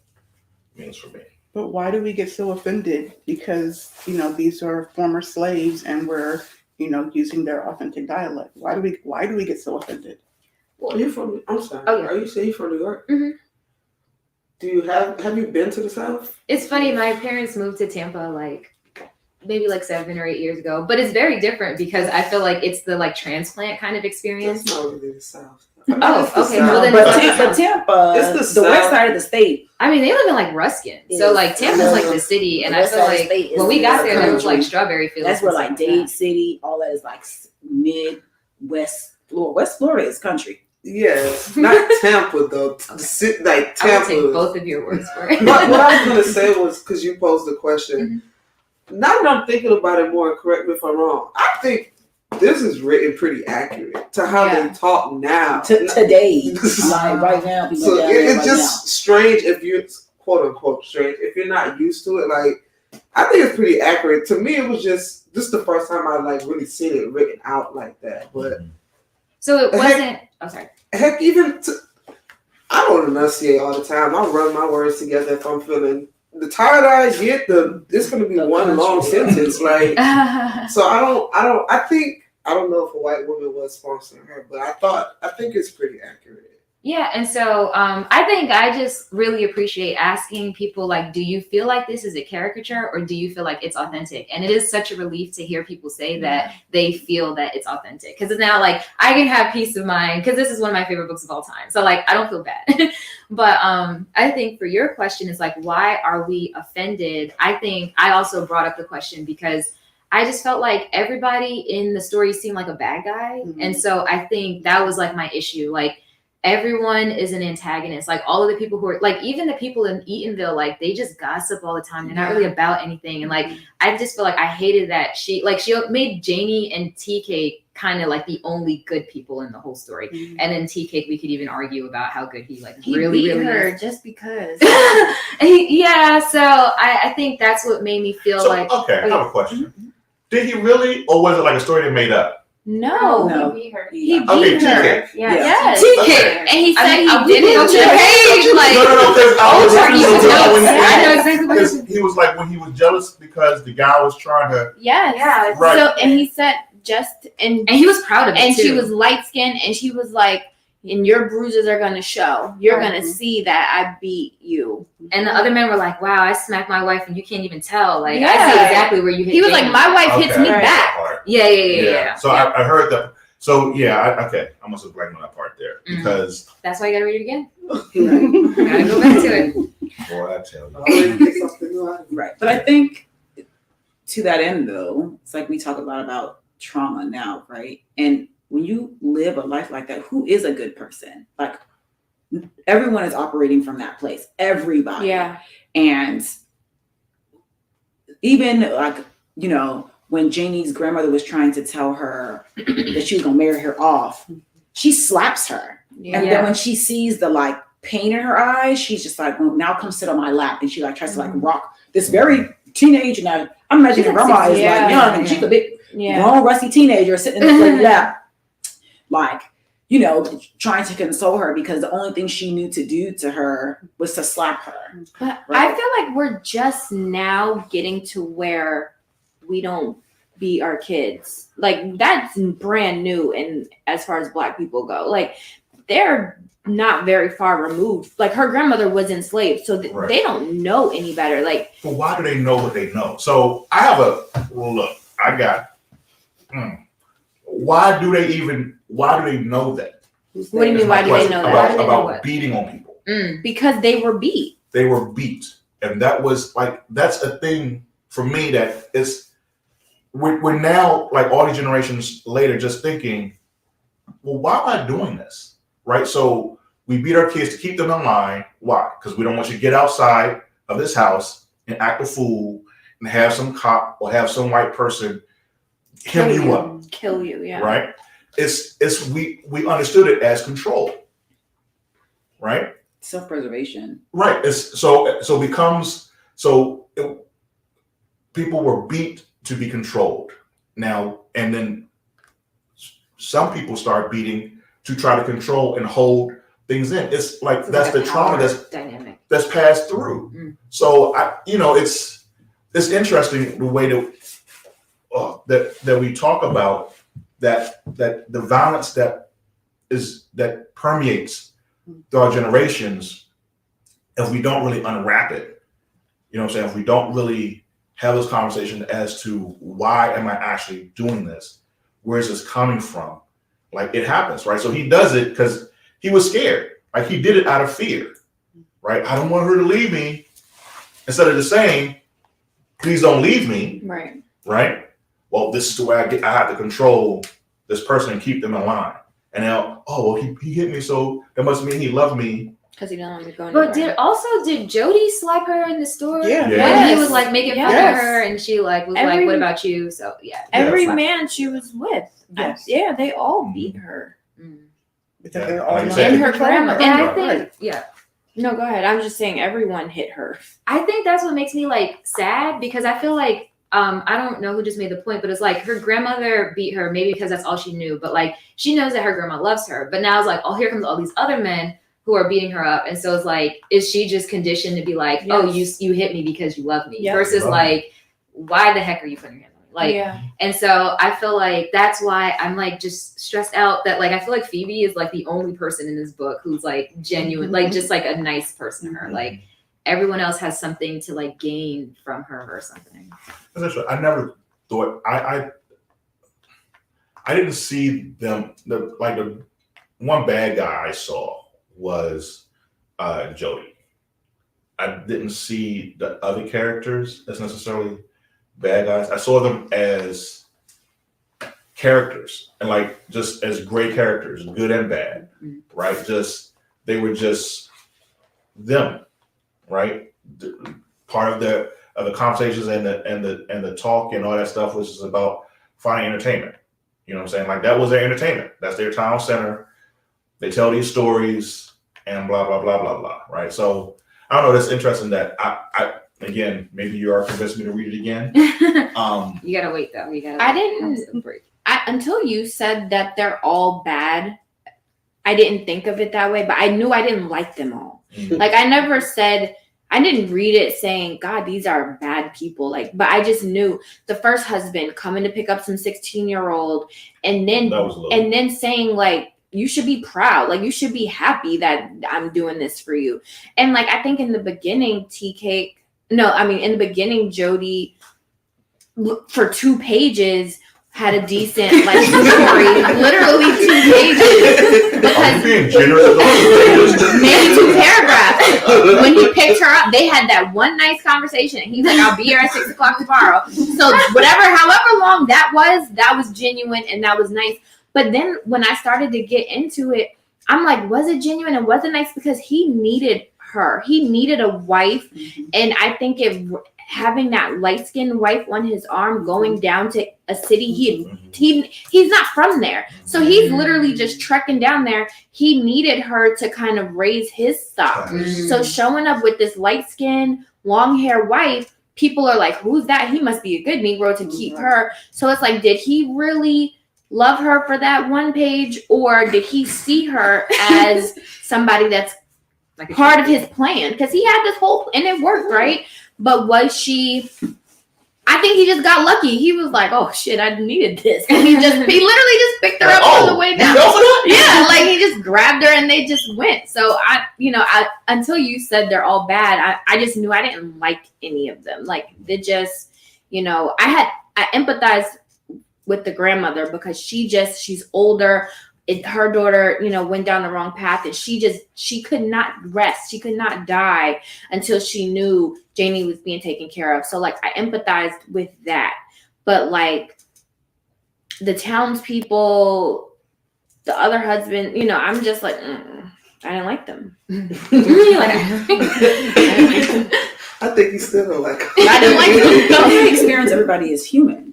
means for me. But why do we get so offended? Because, these are former slaves and we're, using their authentic dialect. Why do we get so offended? Well, you're from, I'm sorry. Oh, yeah. Are you saying you're from New York? Mhm. Do you have you been to the South? It's funny. My parents moved to Tampa like maybe like 7 or 8 years ago, but it's very different because I feel like it's the like transplant kind of experience. That's not really the South. Oh, it's the okay, South. well, then But it's Tampa, It's the the west South. side of the state. I mean, they live in like Ruskin, so like Tampa's like the city, and I feel like when we got there, there was like strawberry fields. That's where and like stuff Dade that. City, all that is like Midwest Florida. West Florida is country. Yes, not Tampa though. Like I would take Tampa. both of your words for it. What I was gonna say was, because you posed the question. Now that I'm thinking about it more, correct me if I'm wrong. I think this is written pretty accurate to how they talk now. Today, like right now. people So down there it's right just strange if you're quote unquote strange if you're not used to it. Like, I think it's pretty accurate. To me, it was just this is the first time I like really seen it written out like that. But So it wasn't. Oh, sorry. heck, I don't enunciate all the time. I run my words together if I'm feeling the tired I get. It's gonna be one long sentence. Like, so I don't know if a white woman was sponsoring her, but I think it's pretty accurate. Yeah, and so I think I just really appreciate asking people like, do you feel like this is a caricature or do you feel like it's authentic? And it is such a relief to hear people say that they feel that it's authentic, because it's now like I can have peace of mind because this is one of my favorite books of all time. So like I don't feel bad. But I think for your question is like, why are we offended? I think I also brought up the question because I just felt like everybody in the story seemed like a bad guy. Mm-hmm. And so I think that was like my issue. Like, everyone is an antagonist. Like all of the people who are like, even the people in Eatonville, like they just gossip all the time. They're not really about anything. And like, I just feel like I hated that she made Janie and Tea Cake kind of like the only good people in the whole story. And then Tea Cake, we could even argue about how good he really beat really her is. just because. Yeah, so I think that's what made me feel like. Okay, I have a question. Did he really, or was it like a story they made up? No, No. he beat her. He He beat Okay, her. TK. Yes. Okay. And he said I he didn't wouldn't get paid, like, No, because I was Turkey confused about Jones. when I know exactly what because he was like when he was jealous because the guy was trying to. Yes. Yeah. Right. So and he said and he was proud of it and too. she was light skinned and she was like, and your bruises are gonna show. You're gonna see that I beat you. And the other men were like, "Wow, I smacked my wife, and you can't even tell. Like, I Yeah. see exactly where you hit." He was Jamie." like, my wife hits me Okay. back. Yeah. So I heard that. So yeah, I must have blanked on that part there because That's why you gotta read it again. Gotta go back to it. boy, I tell you. Right. But I think to that end though, it's like we talk a lot about trauma now, right? And when you live a life like that, who is a good person? Like everyone is operating from that place. Everybody. Yeah. And even like, when Janie's grandmother was trying to tell her that she was gonna marry her off, she slaps her. And then when she sees the like pain in her eyes, she's just like, well, now come sit on my lap. And she like tries to like rock this very teenage. Now I'm imagining her grandma is like young and she's a big grown rusty teenager sitting in the lap, like, trying to console her because the only thing she knew to do to her was to slap her. But Right. I feel like we're just now getting to where we don't beat our kids. Like that's brand new. And as far as Black people go, like they're not very far removed. Like her grandmother was enslaved, so Right. they don't know any better. Like, But why do they know what they know? So I have why do they know that? what do you mean? Why do they know that? Why do they know About what? beating on people. Because they were beat. They were beat. And that was like, that's a thing for me that is, we're now like all these generations later just thinking, well, why am I doing this? Right? So we beat our kids to keep them in line. Why? Because we don't want you to get outside of this house and act a fool and have some cop or have some white person hem you up. Kill you, yeah. Right? We understood it as control. Right? Self-preservation. Right. So it becomes So people were beat to be controlled. Now, and then some people start beating to try to control and hold things in. It's like that's the trauma that's passed through. Mm. So it's interesting the way that we talk about that the violence that permeates through our generations, if we don't really unwrap it, you know what I'm saying? If we don't really have this conversation as to why am I actually doing this? Where is this coming from? Like, it happens, right? So he does it because he was scared. Like, he did it out of fear, right? I don't want her to leave me. Instead of just saying, please don't leave me. Right. Right? Well, this is the way I have to control this person and keep them in line. And now, he hit me, so that must mean he loved me. Because he don't want me going. But did Jody slap her in the store? Yeah. Yeah. When he was like making fun of Yes. her, and she like was like, "What about you?" So yeah. Every Yeah. man she was with. Yes. Yeah, they all beat her. Because Yeah. they're all Like you not said. in And her control. grandma. And I Right. think, yeah, No, go ahead. I'm just saying everyone hit her. I think that's what makes me like sad, because I feel like I don't know who just made the point, but it's like her grandmother beat her, maybe because that's all she knew, but like she knows that her grandma loves her. But now it's like, oh, here comes all these other men who are beating her up, and so it's like, is she just conditioned to be like, oh, you hit me because you love me, Yep. versus Love me. like, why the heck are you putting your hand on me? Like, yeah. and so I feel like that's why I'm like just stressed out that like I feel like Phoebe is like the only person in this book who's like genuine, like just like a nice person to her. Like everyone else has something to like gain from her or something. That's right. I never thought I didn't see them. The one bad guy I saw was Jody. I didn't see the other characters as necessarily bad guys. I saw them as characters, and like just as great characters, good and bad, right? Just they were just them, right? Part of the conversations and the talk and all that stuff was just about finding entertainment. You know what I'm saying? Like that was their entertainment. That's their town center. They tell these stories and blah blah blah blah blah. Right? So I don't know. That's interesting. That I again, maybe you are convincing me to read it again. You gotta wait though. You gotta. I didn't. Until you said that they're all bad, I didn't think of it that way. But I knew I didn't like them all. Mhm. Like I never said. I didn't read it saying, God, these are bad people. Like, but I just knew the first husband coming to pick up some 16-year-old and then saying like, you should be proud. Like you should be happy that I'm doing this for you. And like, I think in the beginning, in the beginning, Jody for 2 pages had a decent like story, literally 2 pages. Are you being generous? Maybe 2 paragraphs. When he picked her up, they had that one nice conversation. He's like, I'll be here at 6:00 tomorrow. So however long that was genuine and that was nice. But then when I started to get into it, I'm like, was it genuine and was it nice? Because he needed her. He needed a wife. And I think having that light-skinned wife on his arm going down to a city, he's not from there. So he's literally just trekking down there. He needed her to kind of raise his stock. So showing up with this light-skinned, long-haired wife, people are like, who's that? He must be a good Negro to keep her. So it's like, did he really love her for that 1 page? Or did he see her as somebody that's like part of his plan? Because he had this whole, and it worked, right? But was she, I think he just got lucky. He was like, oh shit, I needed this. And he literally just picked her up on the way down. Yeah, like he just grabbed her and they just went. So I until you said they're all bad, I just knew I didn't like any of them. Like they just, I empathized with the grandmother because she's older. Her daughter, went down the wrong path, and she could not rest. She could not die until she knew Janie was being taken care of. So like I empathized with that. But like the townspeople, the other husband, I'm just like, I didn't like them. I think you still don't like them. I didn't like them. No, in my experience, everybody is human,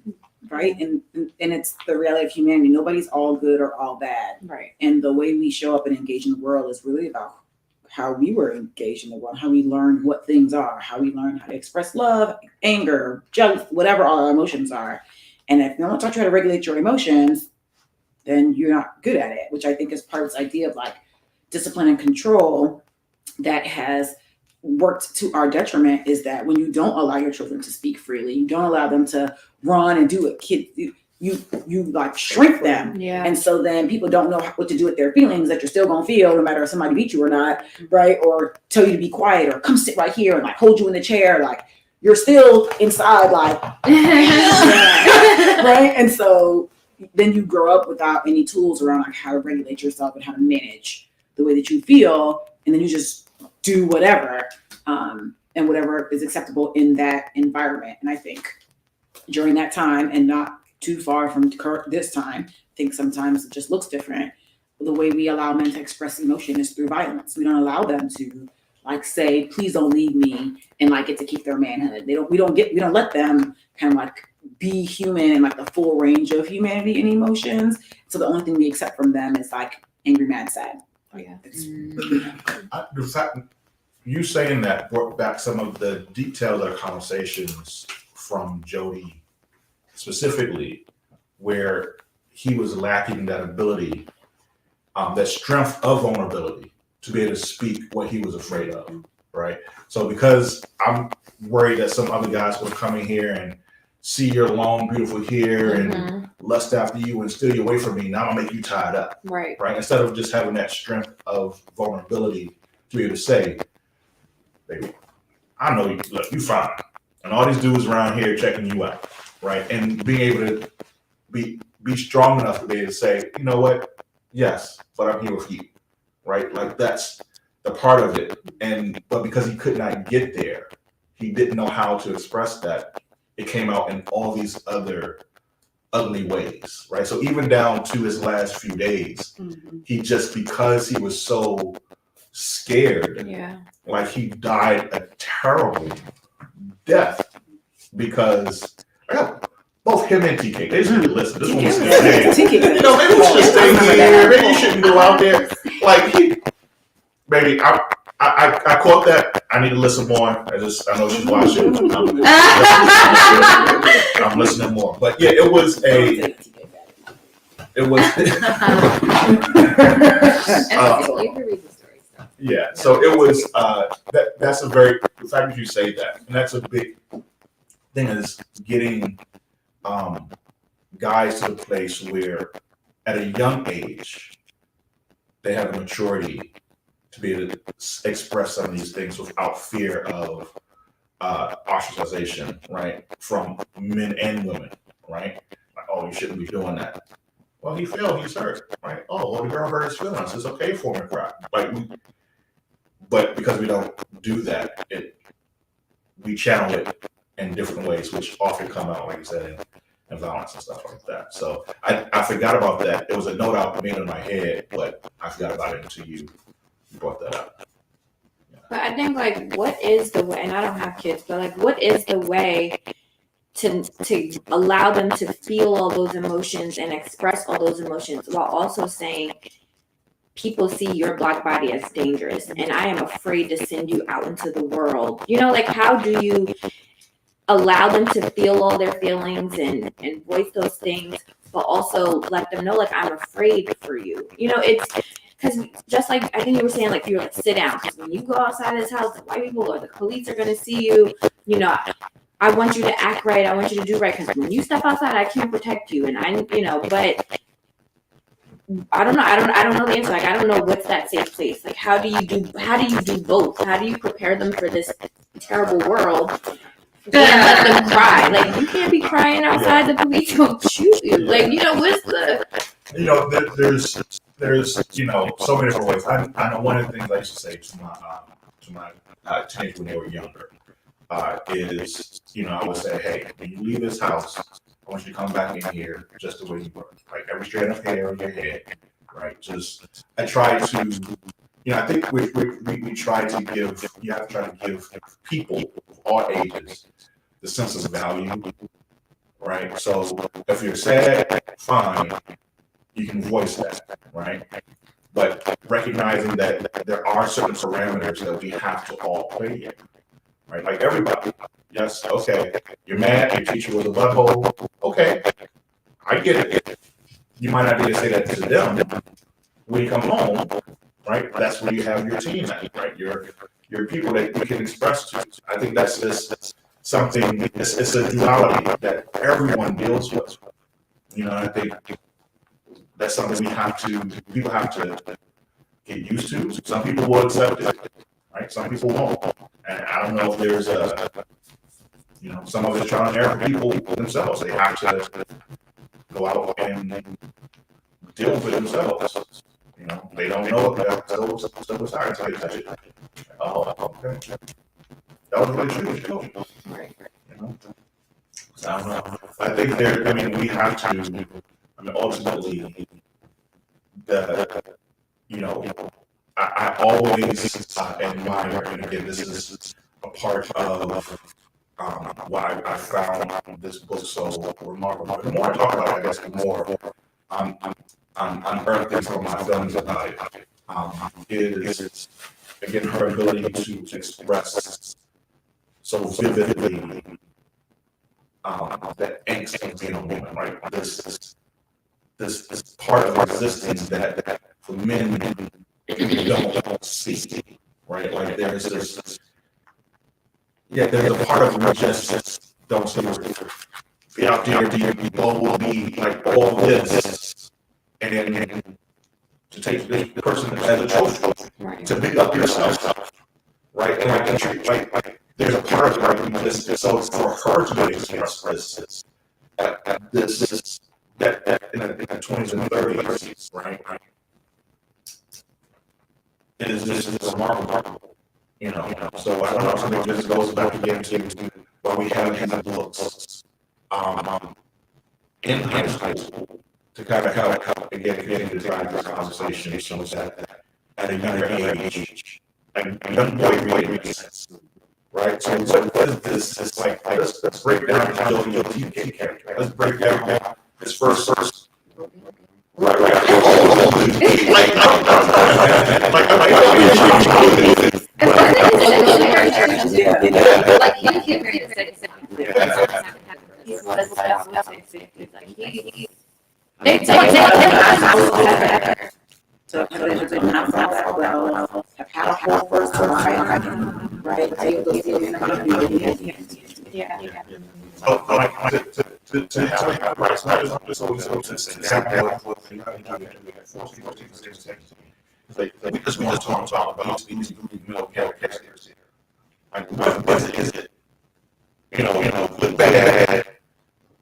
right? And it's the reality of humanity. Nobody's all good or all bad. Right. And the way we show up and engage in the world is really about how we were engaged in the world, how we learned what things are, how we learned how to express love, anger, jealous, whatever our emotions are. And if no one taught you how to regulate your emotions, then you're not good at it, which I think is part of this idea of like discipline and control that has worked to our detriment, is that when you don't allow your children to speak freely, you don't allow them to run and do what kids do, you like shrink them. Yeah. And so then people don't know what to do with their feelings that you're still gonna feel no matter if somebody beat you or not, right? Or tell you to be quiet or come sit right here and like hold you in the chair, like you're still inside like right? And so then you grow up without any tools around like how to regulate yourself and how to manage the way that you feel, and then you just do whatever and whatever is acceptable in that environment. And I think during that time, and not too far from this time, I think sometimes it just looks different. The way we allow men to express emotion is through violence. We don't allow them to like say, please don't leave me, and like get to keep their manhood. We don't let them kind of like be human and like the full range of humanity and emotions. So the only thing we accept from them is like angry, mad, sad. Yeah. The fact you saying that brought back some of the details of conversations from Jody specifically, where he was lacking that ability, that strength of vulnerability to be able to speak what he was afraid of, right? So because I'm worried that some other guys will come in here and see your long, beautiful hair and lust after you and steal you away from me, now I'm gonna make you tied up, Right. Instead of just having that strength of vulnerability to be able to say, baby, I know you, look, you fine. And all these dudes around here checking you out, right? And being able to be strong enough to be able to say, you know what? Yes, but I'm here with you, right? Like that's the part of it. But because he could not get there, he didn't know how to express that. It came out in all these other ugly ways, right? So even down to his last few days, he just, because he was so scared, like he died a terrible death because both him and TK, they shouldn't listen. This one was TK. Maybe we should just stay here. Maybe you shouldn't go out there. Like maybe I caught that. I need to listen more. I know she's watching. I'm listening more. But yeah, it was. Yeah, so it was. That's a very. The fact that you say that, and that's a big thing, is getting guys to the place where, at a young age, they have a maturity to be able to express some of these things without fear of ostracization, right? From men and women, right? Like, oh, you shouldn't be doing that. Well, he fell, he's hurt, right? Oh, well, the girl hurt his feelings. It's okay for him to cry. But because we don't do that, we channel it in different ways, which often come out, like you said, in violence and stuff like that. So I forgot about that. It was a note I made in my head, but I forgot about it until you brought that up. But I think like, what is the way? And I don't have kids, but like, what is the way to allow them to feel all those emotions and express all those emotions while also saying, people see your Black body as dangerous, and I am afraid to send you out into the world. You know, like, how do you allow them to feel all their feelings and voice those things, but also let them know, like, I'm afraid for you. You know, it's because just like I think you were saying, like, you're like, sit down. Because when you go outside this house, the white people or the police are going to see you. You know, I want you to act right. I want you to do right. Because when you step outside, I can't protect you. And you know, but I don't know. I don't know the answer. Like, I don't know what's that safe place. Like, how do you do both? How do you prepare them for this terrible world? And let them cry. Like, you can't be crying outside. The police will shoot you. Like, you know, what's the? You know, there's you know, so many different ways. I know one of the things I used to say to my teenagers when they were younger is, you know, I would say, hey, when you leave this house, I want you to come back in here just the way you were, like every strand of hair on your head, right? Just I try to, you know, I think we try to give, you have to try to give people of all ages the sense of value, right? So if you're sad, fine, you can voice that, right? but recognizing that there are certain parameters that we have to all play in, right? Like everybody. Yes, okay. You're mad. Your teacher was a butthole. Okay, I get it. You might not be able to say that to them when you come home, right? That's where you have your team at, right? Your people that you can express to. I think that's just something. It's a duality that everyone deals with. You know, I think that's something people have to get used to. Some people will accept it, right? Some people won't. And I don't know if there's some of it's trial and error for people themselves. They have to go out and deal with it themselves. You know, they don't know that stuff was hard until they touch it. Oh, okay. That was really true. You know? So I don't know. I think we have to, ultimately, I always admire, and again, this is a part of why I found this book so remarkable. The more I talk about it, I guess the more I'm unearthing from my feelings about it. Is again her ability to express so vividly that angst of being a woman, right? This part of existence that for men don't see, right? Like there's a part of me just don't see her. Be out there, be bold, be like all this, and to take this person as a trophy, to pick up yourself, right? And like there's a part of her that so for her to be able to express this that in the 20s and 30s, right? It is just remarkable, So I don't know. Something just goes back again to why we have these books in high school to kind of again get into this conversation, so that at a younger age, a young boy really makes sense, right? So what is this? It's like let's break down your TV character. Let's break down his first. Right. To have rights, not just always we just talk about these male characters here. Like, what is it? Good, bad.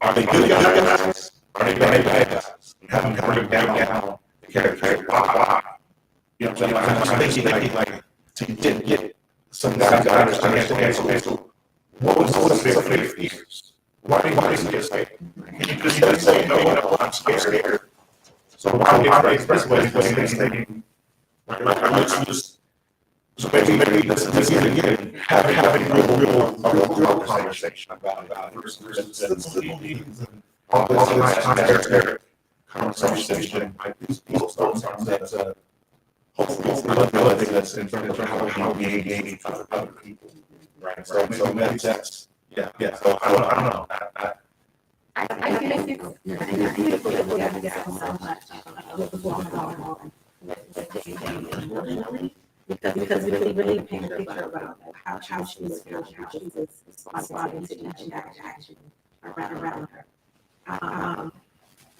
Are they good guys? Are they bad guys? You have them break down the character. Why? You know what I'm saying? I think like to get some guys to understand. So what was their fears? Why do you get scared? You just say, no, I'm scared. So why do they express what they're thinking? Like, so maybe let's even having a real conversation about all this conversation. Like these sometimes that's hopefully I think that's in terms of how we engage with other people, right? So maybe that's yeah. So I don't know. I think we have to get so much of what's going on because we really paint a picture about how she was feeling, how she was responding to each and every action around her.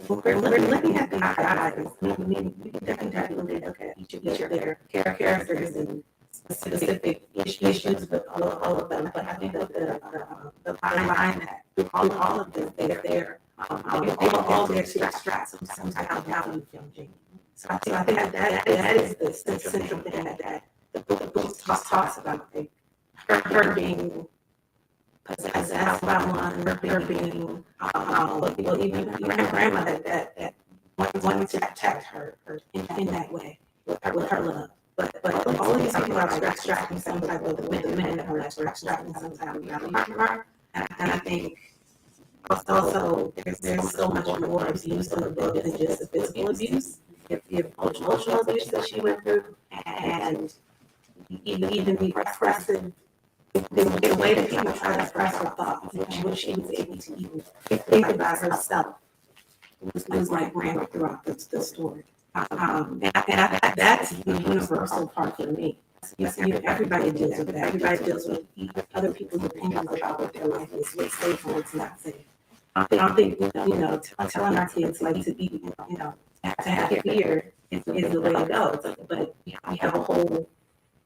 We're looking at these guys. We definitely look at each of their characters and specific issues with all of them. But I think that the fine line that through all of this, they're there. They were all there to extract some type of value from Jamie. So I think that is the central thing that the book talks about. Her being possessed by one, her being even her grandmother that wanted to protect her in that way with her love. But all of these people are extracting some type of the men that are extracting some type of value from her. And I think also there's so much more abuse in the book than just the physical abuse. the emotional abuse that she went through, and even the expressive, the way that people try to express her thoughts, and what she was able to even think about herself was like ran throughout the story. And I think that's the universal part for me. Everybody deals with that. Everybody deals with other people's opinions about what their life is, what's safe and what's not safe. I don't think, telling our kids like to be, to have fear is the way to go. But we have a whole,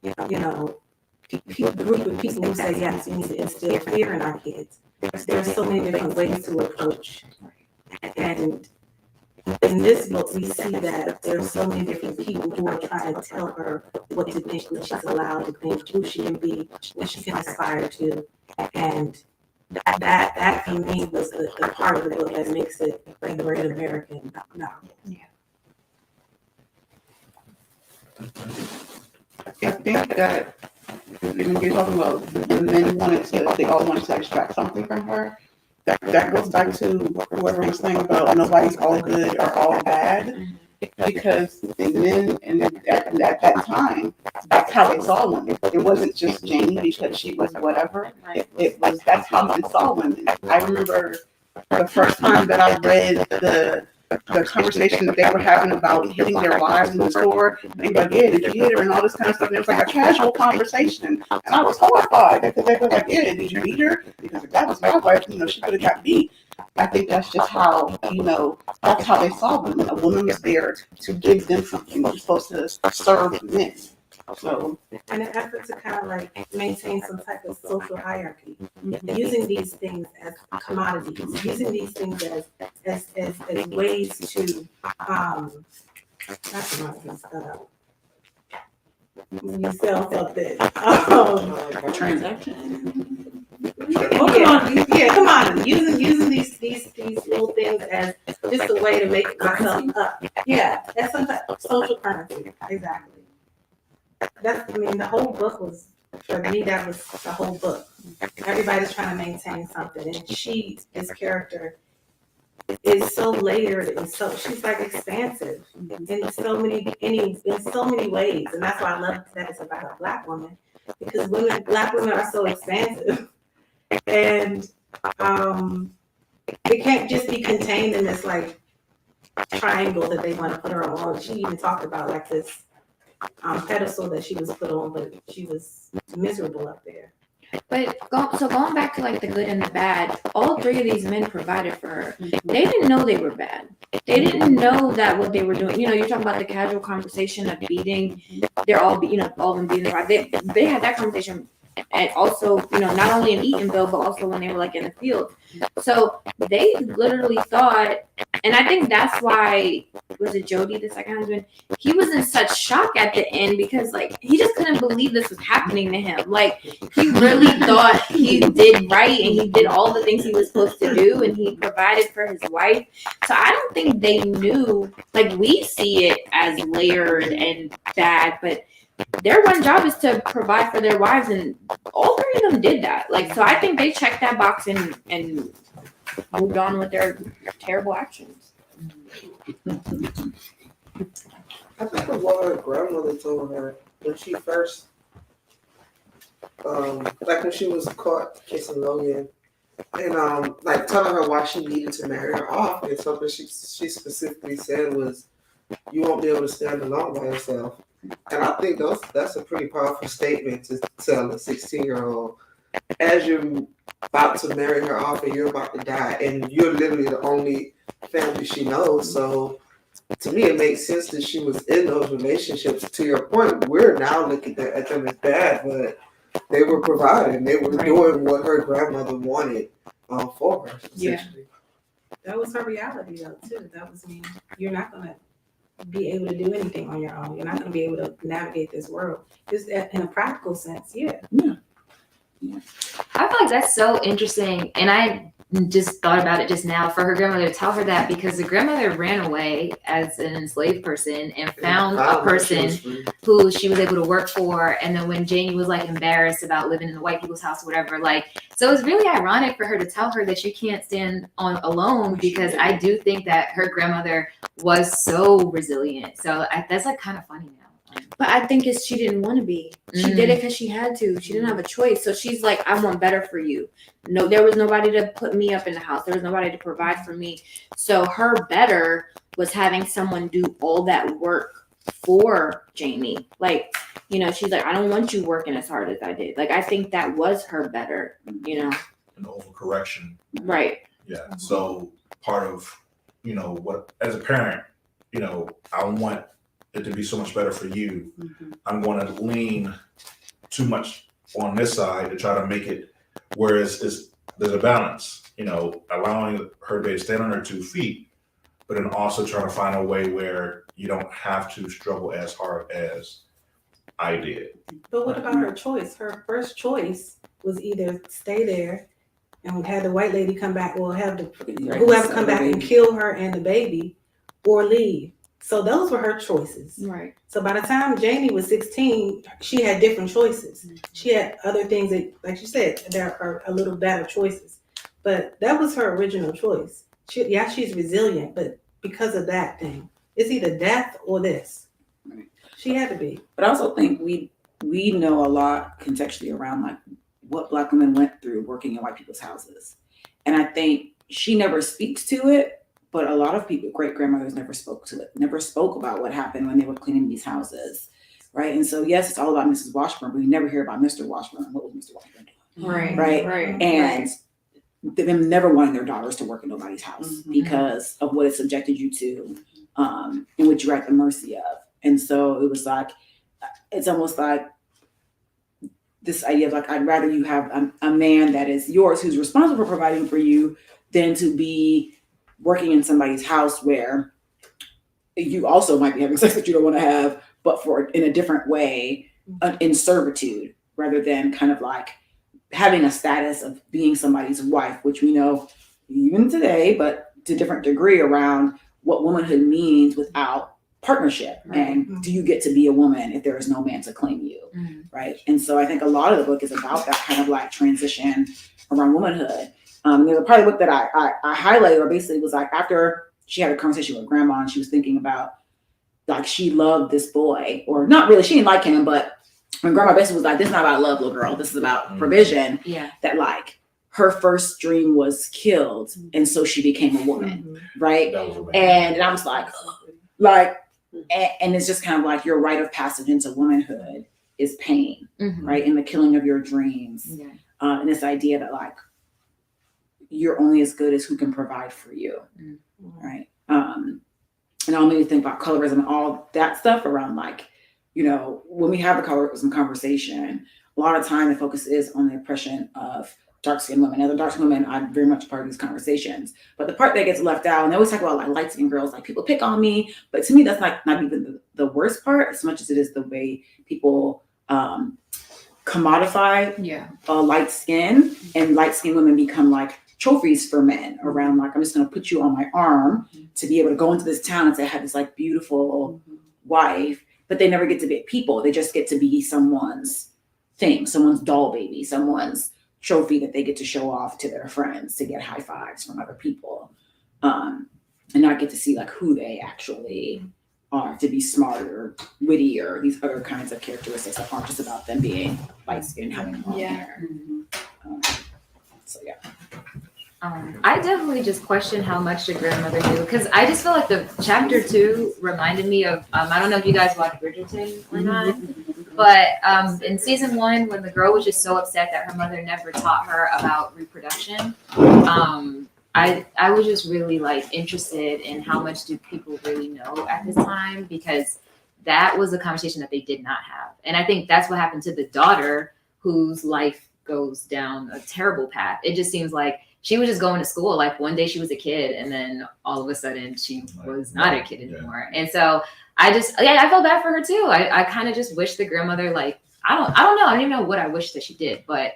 group of people who say, yes, we need to instill fear in our kids. There's so many different ways to approach. And in this book, we see that there's so many different people who are trying to tell her what to think, what she's allowed to think, who she can be, what she can aspire to. And that for me was the part of the book that makes it a great American novel. Yeah. I think that when you're talking about the men they all wanted to extract something from her. That goes back to whoever was saying about nobody's all good or all bad, because the men at that time, that's how they saw women. It wasn't just Janie because she was whatever. That's how men saw women. I remember the first time that I read the conversation that they were having about hitting their wives in the store. And they were like, yeah, did you hit her and all this kind of stuff. And it was like a casual conversation. And I was horrified because they were like, yeah, did you beat her? Because if that was my wife, she could have got beat. I think that's just how, that's how they saw women. A woman was there to give them something. You're supposed to serve men. So, in an effort to kind of like maintain some type of social hierarchy, using these things as commodities, using these things as ways to not commodities, when you sell something, Transaction. Come on, using these little things as just a way to make myself up. Yeah, that's some type of social currency. Exactly. The whole book was, for me, that was the whole book. Everybody's trying to maintain something, and this character, is so layered, and so she's like expansive in so many ways, and that's why I love that it's about a Black woman, because Black women are so expansive, and it can't just be contained in this like triangle that they want to put her on. She even talked about like this pedestal that she was put on, but she was miserable up there. But going back to like the good and the bad, all three of these men provided for her. They didn't know they were bad. They didn't know that what they were doing. You're talking about the casual conversation of beating. They're all, all of them beating their wife. They had that conversation, and also, not only in Eatonville, but also when they were like in the field. So they literally thought, and I think that's why, was it Jody, the second husband? He was in such shock at the end because like he just couldn't believe this was happening to him. Like he really thought he did right and he did all the things he was supposed to do and he provided for his wife. So I don't think they knew, like we see it as layered and bad, but their one job is to provide for their wives, and all three of them did that. Like, so I think they checked that box and moved on with their terrible actions. I think of what her grandmother told her when she first, like when she was caught kissing Logan, and like telling her why she needed to marry her off, and something she specifically said was, "You won't be able to stand alone by yourself." And I think that's a pretty powerful statement to tell a 16-year-old as you're about to marry her off and you're about to die, and you're literally the only family she knows. So to me, it makes sense that she was in those relationships. To your point, we're now looking at them as bad, but they were providing. They were doing what her grandmother wanted for her. Yeah, that was her reality, though, too. That was you're not gonna be able to do anything on your own. You're not going to be able to navigate this world. Just in a practical sense, yeah. I feel like that's so interesting, and just thought about it just now, for her grandmother to tell her that, because the grandmother ran away as an enslaved person and found a person who she was able to work for. And then when Janie was like embarrassed about living in the white people's house or whatever, like, so it's really ironic for her to tell her that she can't stand on alone, because I do think that her grandmother was so resilient. So that's like kind of funny now. But I think she didn't want to be. She did it because she had to. She didn't have a choice. So she's like, I want better for you. No, there was nobody to put me up in the house. There was nobody to provide for me. So her better was having someone do all that work for Jamie. Like, you know, she's like, I don't want you working as hard as I did. Like, I think that was her better, you know. An overcorrection. Right. Yeah. So part of, you know, what, as a parent, you know, I want it to be so much better for you. I'm going to lean too much on this side to try to make it, whereas there's a balance, you know, allowing her to stand on her 2 feet, but then also trying to find a way where you don't have to struggle as hard as I did. But what about her choice? Her first choice was either stay there and have the white lady come back, or have whoever come back and kill her and the baby, or leave. So those were her choices. Right. So by the time Jamie was 16, she had different choices. She had other things that, like you said, there are a little better choices. But that was her original choice. She's resilient, but because of that thing, it's either death or this. Right. She had to be. But I also think we know a lot contextually around like what Black women went through working in white people's houses. And I think she never speaks to it, but a lot of people, great grandmothers, never spoke to it, never spoke about what happened when they were cleaning these houses, right? And so, yes, it's all about Mrs. Washburn, but we never hear about Mr. Washburn. What was Mr. Washburn doing? Right. And them never wanting their daughters to work in nobody's house because of what it subjected you to, and what you're at the mercy of. And so it was like, it's almost like this idea of like, I'd rather you have a man that is yours, who's responsible for providing for you, than to be working in somebody's house where you also might be having sex that you don't want to have, but for in a different way, in servitude, rather than kind of like having a status of being somebody's wife, which we know even today, but to a different degree, around what womanhood means without partnership. And do you get to be a woman if there is no man to claim you? Right. And so I think a lot of the book is about that kind of like transition around womanhood. There's a part of the book that I highlighted, or basically was like, after she had a conversation with grandma and she was thinking about like, she loved this boy, or not really, she didn't like him, but when grandma basically was like, this is not about love, little girl, this is about provision. Yeah. That like her first dream was killed, and so she became a woman. Right. And I was like, and it's just kind of like your rite of passage into womanhood is pain, right? And the killing of your dreams. And this idea that like, you're only as good as who can provide for you, right? And I'll maybe think about colorism and all that stuff around like, you know, when we have a colorism conversation, a lot of time the focus is on the oppression of dark-skinned women. As a dark-skinned woman, I'm very much a part of these conversations. But the part that gets left out, and they always talk about like light-skinned girls, like people pick on me, but to me that's not even the worst part, as much as it is the way people commodify light skin, and light-skinned women become like trophies for men around like, I'm just going to put you on my arm to be able to go into this town and say I have this like beautiful wife, but they never get to be people. They just get to be someone's thing, someone's doll baby, someone's trophy that they get to show off to their friends to get high fives from other people, and not get to see like who they actually are, to be smarter, wittier, these other kinds of characteristics that aren't just about them being light skinned, having long hair. So yeah. I definitely just question how much the grandmother knew, because I just feel like the chapter 2 reminded me of I don't know if you guys watched Bridgerton or not, but in season 1, when the girl was just so upset that her mother never taught her about reproduction, I was just really like interested in how much do people really know at this time, because that was a conversation that they did not have. And I think that's what happened to the daughter, whose life goes down a terrible path. It just seems like she was just going to school. Like one day she was a kid, and then all of a sudden she was not a kid anymore. And so I felt bad for her too. I kind of just wish the grandmother, like, I don't know. I don't even know what I wish that she did, but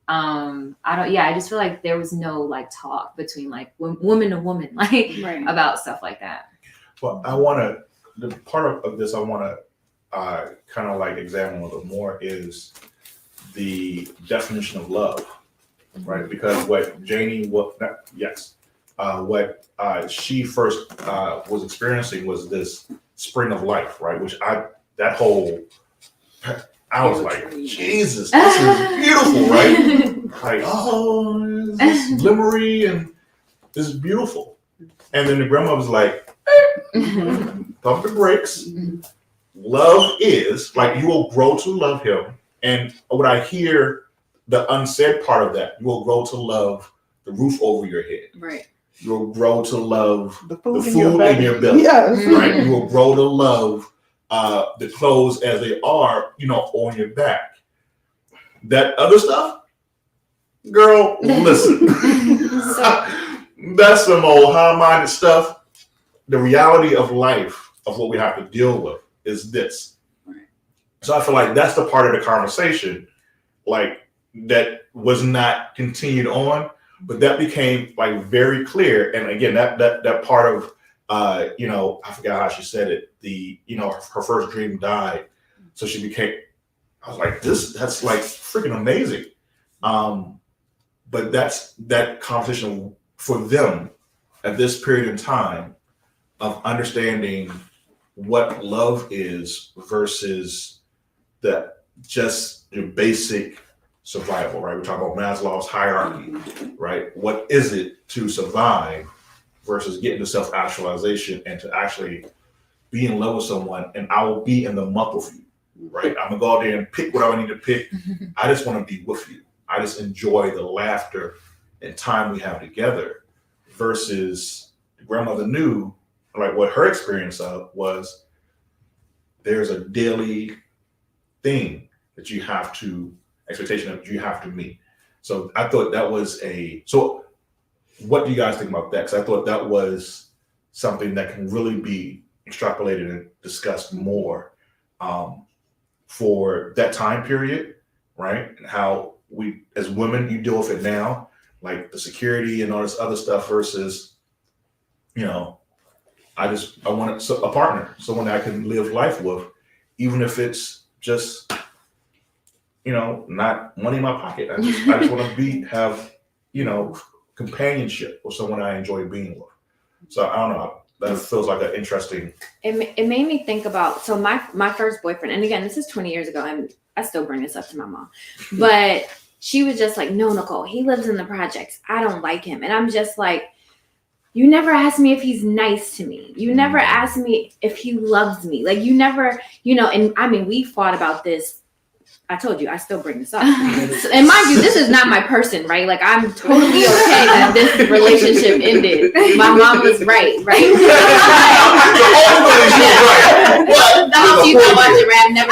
I just feel like there was no like talk between like woman to woman, like Right. about stuff like that. Well, I want to, the part of this I want to kind of like examine a little bit more is the definition of love, right? Because what she first was experiencing was this spring of life, right? Which I was like, Jesus, this is beautiful, right? Like, oh, this is glimmery and this is beautiful. And then the grandma was like, pump the brakes. Love is, like, you will grow to love him. And what I hear, the unsaid part of that, you will grow to love the roof over your head. Right. You will grow to love The food, in your belly. Yes. Right? You will grow to love the clothes as they are, on your back. That other stuff, girl, listen. That's some old high-minded stuff. The reality of life, of what we have to deal with, is this. Right. So I feel like that's the part of the conversation, like, that was not continued on, but that became like very clear. And again, that part of I forgot how she said it. Her first dream died, so she became. I was like, that's like freaking amazing. But that's that conversation for them at this period in time of understanding what love is versus just your basic survival, right? We talk about Maslow's hierarchy, right? What is it to survive versus getting to self-actualization and to actually be in love with someone, and I will be in the month with you, right? I'm gonna go out there and pick whatever I need to pick. I just want to be with you. I just enjoy the laughter and time we have together versus the grandmother knew, like, what her experience of was there's a daily thing that expectation that you have to meet. So I thought that was so what do you guys think about that? Because I thought that was something that can really be extrapolated and discussed more for that time period, right? And how we, as women, you deal with it now, like the security and all this other stuff versus, I want a partner, someone that I can live life with, even if it's just, not money in my pocket. I just want to have, companionship with someone I enjoy being with. So I don't know. That feels like an interesting. It made me think about, so my first boyfriend, and again, this is 20 years ago, and I still bring this up to my mom, but she was just like, no, Nicole, he lives in the projects. I don't like him. And I'm just like, you never asked me if he's nice to me. You never asked me if he loves me. Like, you never, and I mean, we fought about this. I told you, I still bring this up. And mind you, this is not my person, right? Like, I'm totally okay that this relationship ended. My mom was right? She's not watching, right? I've never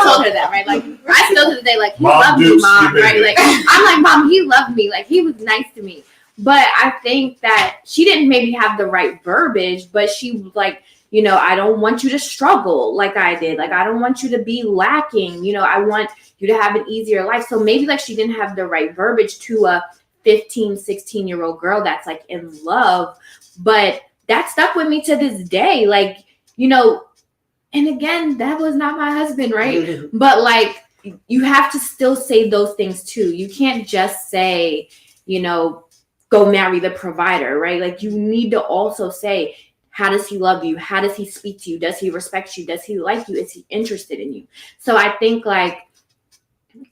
told her that, right? Like, I still to the day, like, he loved me, Mom, right? Like, I'm like, Mom, he loved me. Like, he was nice to me. But I think that she didn't maybe have the right verbiage, but she was like, I don't want you to struggle like I did. Like, I don't want you to be lacking. I want you to have an easier life. So maybe like she didn't have the right verbiage to a 15, 16-year-old girl that's like in love. But that stuck with me to this day. Like, and again, that was not my husband, right? But like, you have to still say those things too. You can't just say, go marry the provider, right? Like, you need to also say, how does he love you? How does he speak to you? Does he respect you? Does he like you? Is he interested in you? So I think like,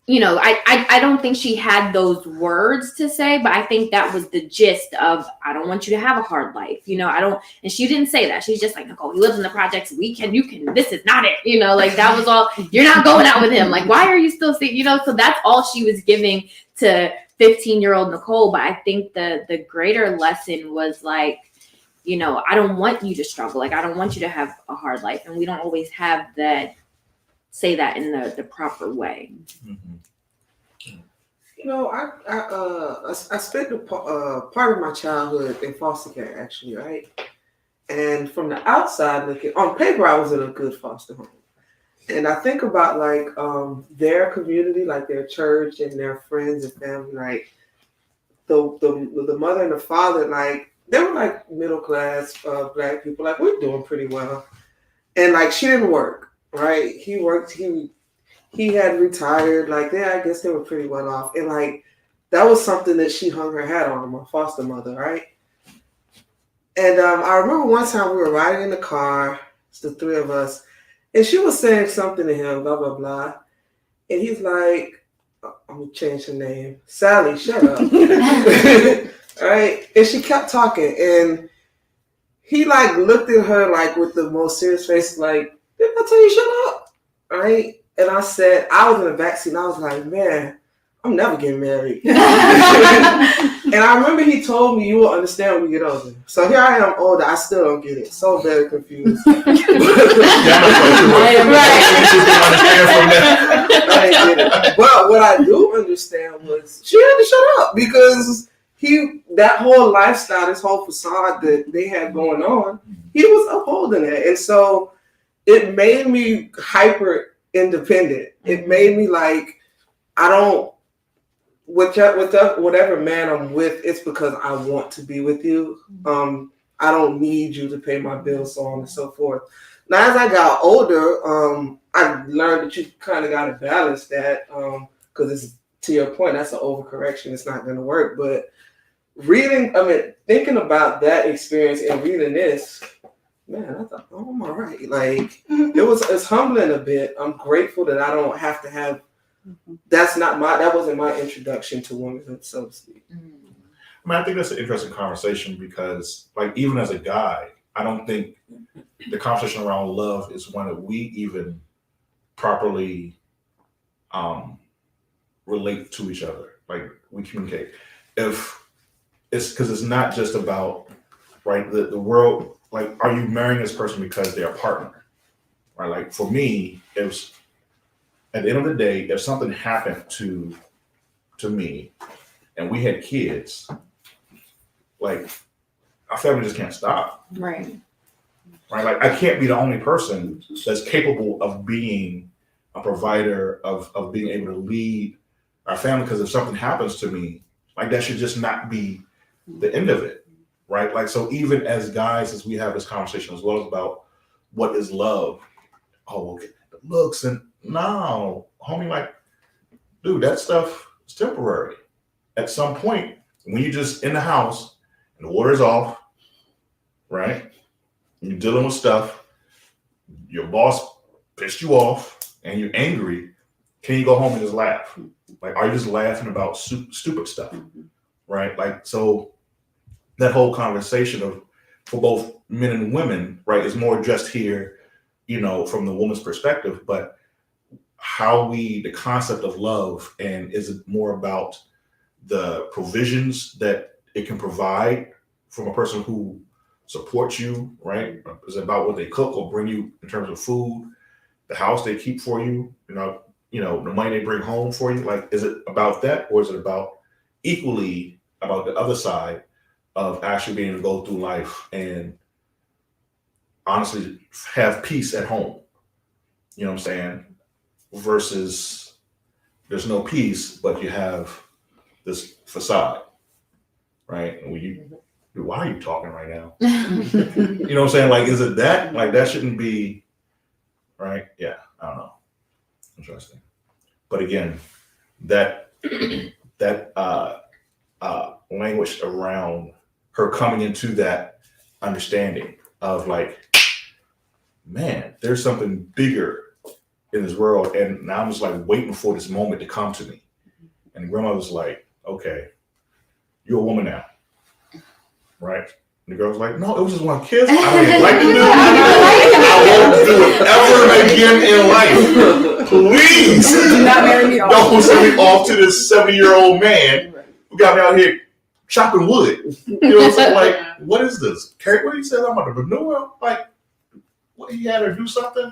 I don't think she had those words to say, but I think that was the gist of, I don't want you to have a hard life. And she didn't say that. She's just like, Nicole, he lives in the projects. This is not it. Like, that was all, you're not going out with him. Like, why are you still seeing, so that's all she was giving to 15-year-old Nicole. But I think the greater lesson was like, I don't want you to struggle. Like, I don't want you to have a hard life. And we don't always have that, say that in the proper way. I spent a part of my childhood in foster care, actually, right? And from the outside looking, on paper, I was in a good foster home. And I think about like their community, like their church and their friends and family, like the mother and the father, like they were like middle class black people, like we're doing pretty well. And like she didn't work, right? He worked, he had retired, like I guess they were pretty well off. And like that was something that she hung her hat on, my foster mother, right? And I remember one time we were riding in the car, it's the three of us, and she was saying something to him, blah, blah, blah. And he's like, I'm going to change her name. Sally, shut up. All right? And she kept talking. And he like looked at her like with the most serious face, like, didn't I tell you shut up? All right? And I said, I was in the backseat and I was like, man, I'm never getting married. And I remember he told me you will understand when you get older. So here I am older. I still don't get it. So very confused. I didn't get it. But what I do understand was she had to shut up because that whole lifestyle, this whole facade that they had going on, he was upholding it. And so it made me hyper independent. It made me like, I don't, whatever man I'm with, it's because I want to be with you. I don't need you to pay my bills, so on and so forth. Now, as I got older, I learned that you kind of got to balance that because it's, to your point, that's an overcorrection. It's not going to work. But thinking about that experience and reading this, man, I thought, oh, I'm all right. Like, it's humbling a bit. I'm grateful that I don't have to have. That wasn't my introduction to womanhood, so to speak. I mean, I think that's an interesting conversation because, like, even as a guy, I don't think the conversation around love is one that we even properly relate to each other. Like, we communicate. If it's because it's not just about, right, the world, like, are you marrying this person because they're a partner? Right? Like, for me, it was, at the end of the day, if something happened to me and we had kids, like, our family just can't stop. Right. Right? Like, I can't be the only person that's capable of being a provider, of being able to lead our family, because if something happens to me, like, that should just not be the end of it. Right? Like, so even as guys, as we have this conversation as well about what is love, oh, okay, the looks and no, homie, like, dude, that stuff is temporary. At some point, when you're just in the house and the water's off, right? And you're dealing with stuff, your boss pissed you off, and you're angry, can you go home and just laugh? Like, are you just laughing about stupid stuff, right? Like, so that whole conversation of, for both men and women, right, is more just here, from the woman's perspective, but the concept of love, and is it more about the provisions that it can provide from a person who supports you, right? Is it about what they cook or bring you in terms of food, the house they keep for you, the money they bring home for you? Like, is it about that, or is it about equally about the other side of actually being able to go through life and honestly have peace at home? You know what I'm saying? Versus there's no peace, but you have this facade, right? And why are you talking right now? You know what I'm saying? Like, is it that? Like, that shouldn't be, right? Yeah, I don't know. Interesting. But again, that language around her coming into that understanding of, like, man, there's something bigger in this world, and now I'm just like waiting for this moment to come to me. And the grandma was like, okay, you're a woman now, right? And the girl was like, no, it was just one kiss. I didn't like to do it. I won't do it ever again in life. Please. Do not marry me. Don't send me off to this 70-year-old man who got me out here chopping wood. You know what I'm saying? Like, what is this? Carrie, what he said about the manure? Like, what, he had her do something?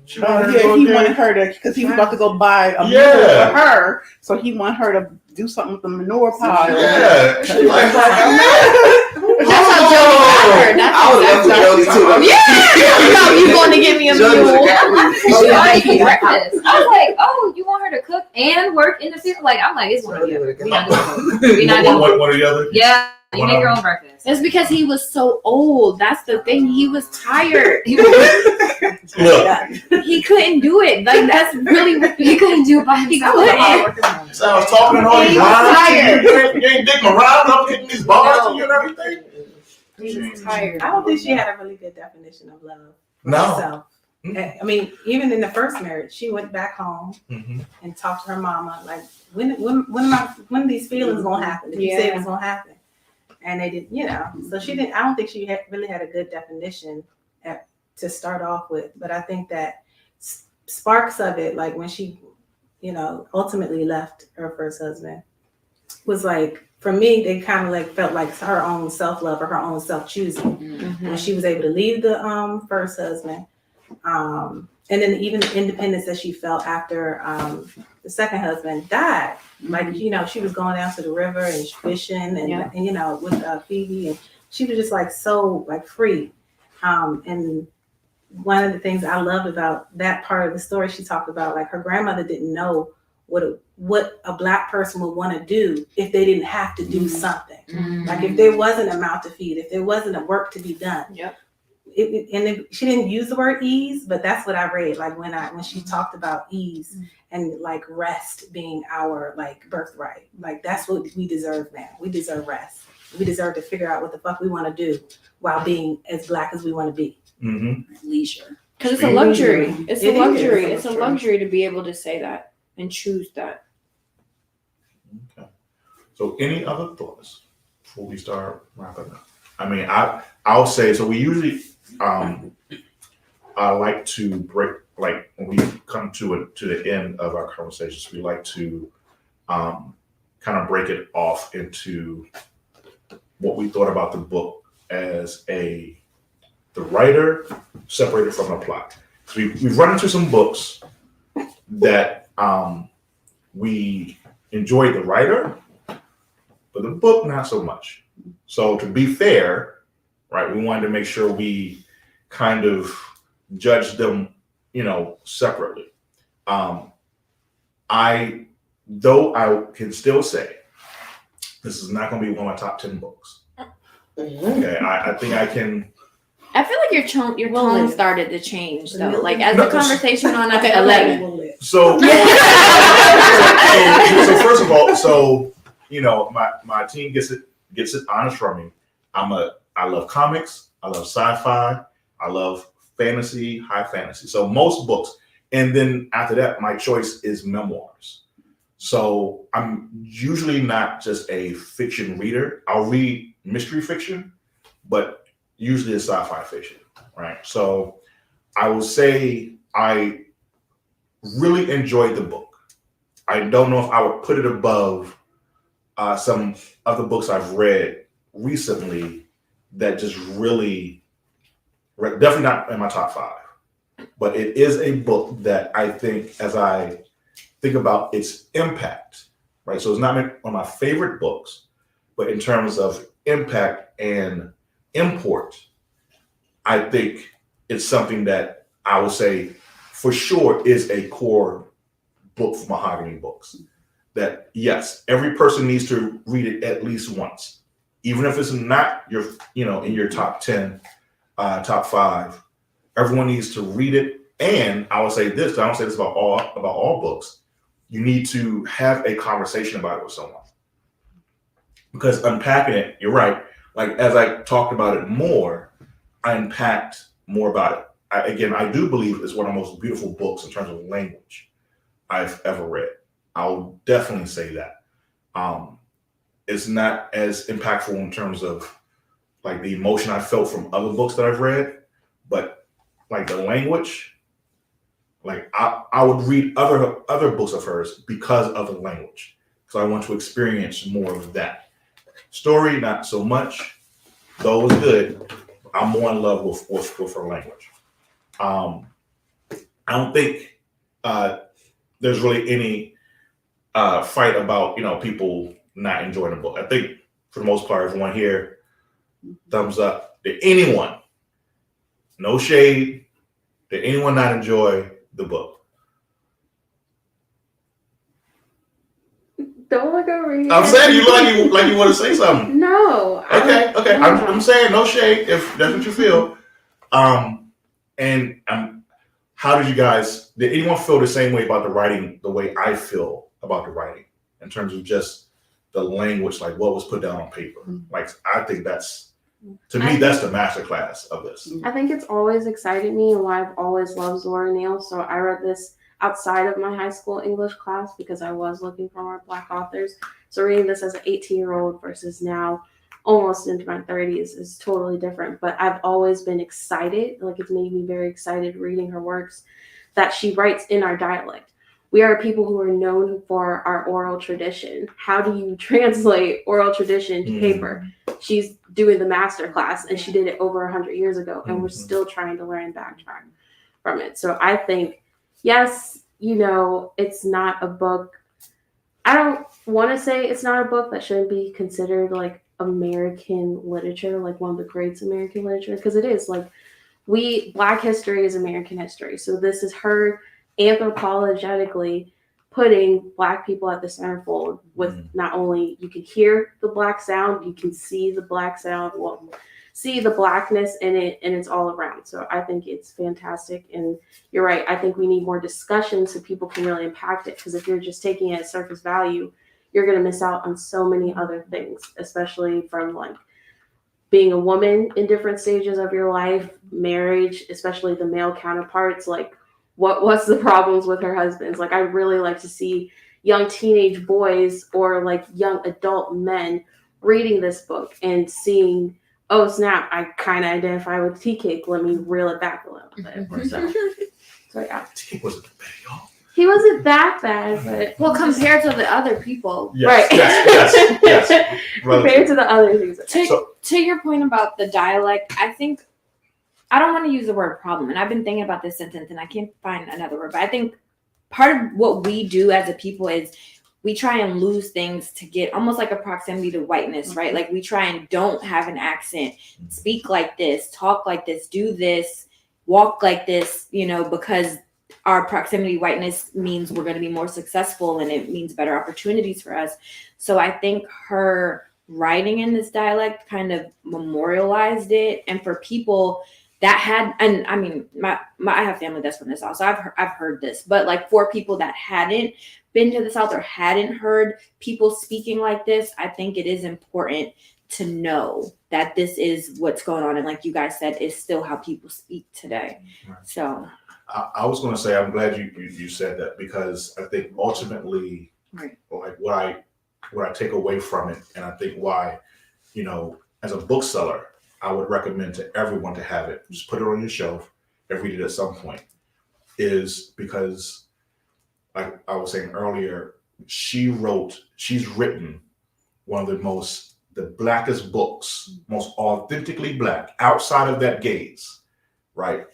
He wanted her to, because he was about to go buy a manure for her, so he wanted her to do something with the manure pile. Yeah, she like, That's how Jody got her. That's I would love to Jody too. Yeah, you going to give me a Jody was mule? an athlete. She wanted to eat breakfast. I was like, oh, you want her to cook and work in the field? Like, I'm like, it's one of the other. We not doing both. We not doing both. One or the other? Yeah, you One make of your them. own breakfast. It's because he was so old. That's the thing. He was tired. Look, He couldn't do it. Like that's really what He couldn't do it by he himself. couldn't. so I was talking and all these He was lines. tired. You ain't digging around. I'm getting these bars to you and everything. He was tired. I don't think she had a really good definition of love for No. herself. I mean, even in the first marriage, she went back home Mm-hmm. and talked to her mama, like, when are these feelings gonna happen? Did you say it was gonna happen? And they didn't, So she didn't. I don't think she really had a good definition to start off with. But I think that sparks of it, like when she, ultimately left her first husband, was like, for me, they kind of like felt like her own self-love or her own self-choosing. When she was able to leave the first husband, and then even the independence that she felt after the second husband died. Like, she was going down to the river and fishing and with Phoebe, and she was just like so like free. And one of the things I loved about that part of the story, she talked about like her grandmother didn't know what a Black person would want to do if they didn't have to do something. Like if there wasn't a mouth to feed, if there wasn't a work to be done. Yep. She didn't use the word ease, but that's what I read. Like when she talked about ease and like rest being our like birthright. Like that's what we deserve now. We deserve rest. We deserve to figure out what the fuck we want to do while being as Black as we want to be. Mm-hmm. Leisure. Because it's a luxury. It's a It is. luxury. It's a luxury to be able to say that and choose that. Okay. So any other thoughts before we start wrapping up? I mean, I'll say, so we usually I like to break, like when we come to the end of our conversations, we like to kind of break it off into what we thought about the book as the writer separated from the plot. So we've run into some books that we enjoyed the writer, but the book not so much. So to be fair, right, we wanted to make sure we kind of judged them, separately. I can still say this is not going to be one of my top 10 books. Okay, I think I can. I feel like your tone started to change though. Like as No, the conversation on up Okay, to 11. So first of all, my team gets it honest from me. I love comics, I love sci-fi, I love fantasy, high fantasy. So most books, and then after that, my choice is memoirs. So I'm usually not just a fiction reader. I'll read mystery fiction, but usually it's sci-fi fiction, right? So I will say I really enjoyed the book. I don't know if I would put it above some other books I've read recently that just really, definitely not in my top 5. But it is a book that I think, as I think about its impact, right? So it's not one of my favorite books, but in terms of impact and import, I think it's something that I would say for sure is a core book for Mahogany Books. That yes, every person needs to read it at least once, even if it's not your, in your top 10, top 5. Everyone needs to read it, and I would say this. I don't say this about all books. You need to have a conversation about it with someone, because unpacking it, you're right. Like as I talked about it more, I unpacked more about it. I do believe it's one of the most beautiful books in terms of language I've ever read. I'll definitely say that. It's not as impactful in terms of like the emotion I felt from other books that I've read, but like the language, like I would read other books of hers because of the language. So I want to experience more of that. Story, not so much. Though it was good, I'm more in love with her language. I don't think there's really any fight about people not enjoying the book. I think for the most part, everyone here thumbs up. Did anyone, no shade, did anyone not enjoy the book? Don't look over here. I'm saying you like you want to say something. No. Okay. No. I'm saying no shade if that's what you feel. And how did you guys? Did anyone feel the same way about the writing? The way I feel about the writing, in terms of just the language, like what was put down on paper. Like I think that's, to me, that's the masterclass of this. I think it's always excited me and why I've always loved Zora Neale. So I read this outside of my high school English class because I was looking for more Black authors. So reading this as an 18-year-old versus now almost into my 30s is totally different. But I've always been excited. Like, it's made me very excited reading her works that she writes in our dialect. We are people who are known for our oral tradition. How do you translate oral tradition to paper? She's doing the master class, and she did it over 100 years ago, and we're still trying to learn and backtrack from it. So I think, yes, it's not a book. I don't want to say it's not a book that shouldn't be considered like American literature, like one of the greats of American literature, because it is. Like, Black history is American history. So this is her anthropologically putting Black people at the centerfold, with not only you can hear the Black sound, you can see the Black sound, see the Blackness in it, and it's all around. So I think it's fantastic. And you're right, I think we need more discussion so people can really impact it, because if you're just taking it at surface value, you're going to miss out on so many other things, especially from like being a woman in different stages of your life, marriage, especially the male counterparts, like what's the problems with her husbands. Like, I really like to see young teenage boys or like young adult men reading this book and seeing, oh snap, I kind of identify with tea cake, let me reel it back a little bit. So yeah, Tea wasn't bad, y'all. he wasn't that bad, but Well, compared to the other people. Yes, right. yes. Compared to the other things. To your point about the dialect, I think, I don't want to use the word problem, and I've been thinking about this sentence and I can't find another word, but I think part of what we do as a people is we try and lose things to get almost like a proximity to whiteness, right? Like, we try and don't have an accent, speak like this, talk like this, do this, walk like this, because our proximity whiteness means we're going to be more successful and it means better opportunities for us. So I think her writing in this dialect kind of memorialized it. And for people that had, and I mean, I have family that's from the South, so I've heard this, but like for people that hadn't been to the South or hadn't heard people speaking like this, I think it is important to know that this is what's going on. And like you guys said, is still how people speak today. Right. So I was going to say, I'm glad you said that, because I think ultimately, right, like what I take away from it, and I think why, as a bookseller, I would recommend to everyone to have it. Just put it on your shelf and read it at some point. Is because, like I was saying earlier, she's written one of the Blackest books, most authentically Black, outside of that gaze, right?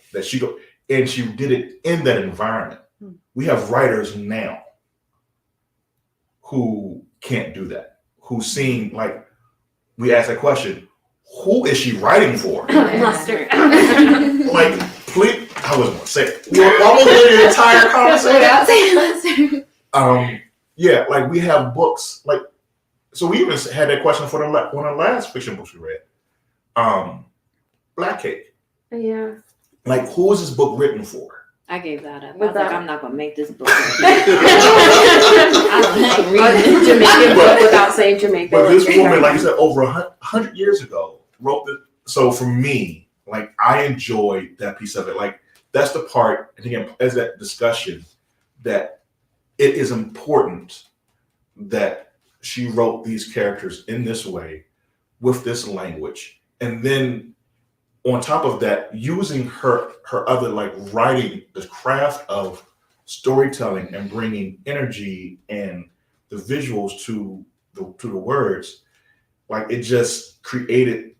And she did it in that environment. We have writers now who can't do that, who seem like, we ask that question, who is she writing for? Mustard. Like, please, I wasn't going to say it. We're almost in the entire conversation. Yeah, like we have books, like, so we even had that question for one of the last fiction books we read. Black Cake. Yeah. Like, who is this book written for? I gave that up. I was like, I'm not going to make this book. I don't read Jamaican book without saying Jamaican. But this woman, like you said, over 100 years ago, wrote this. So for me, like, I enjoyed that piece of it. Like, that's the part, and again, as that discussion, that it is important that she wrote these characters in this way, with this language. And then on top of that, using her other, like, writing, the craft of storytelling and bringing energy and the visuals to the words, like, it just created.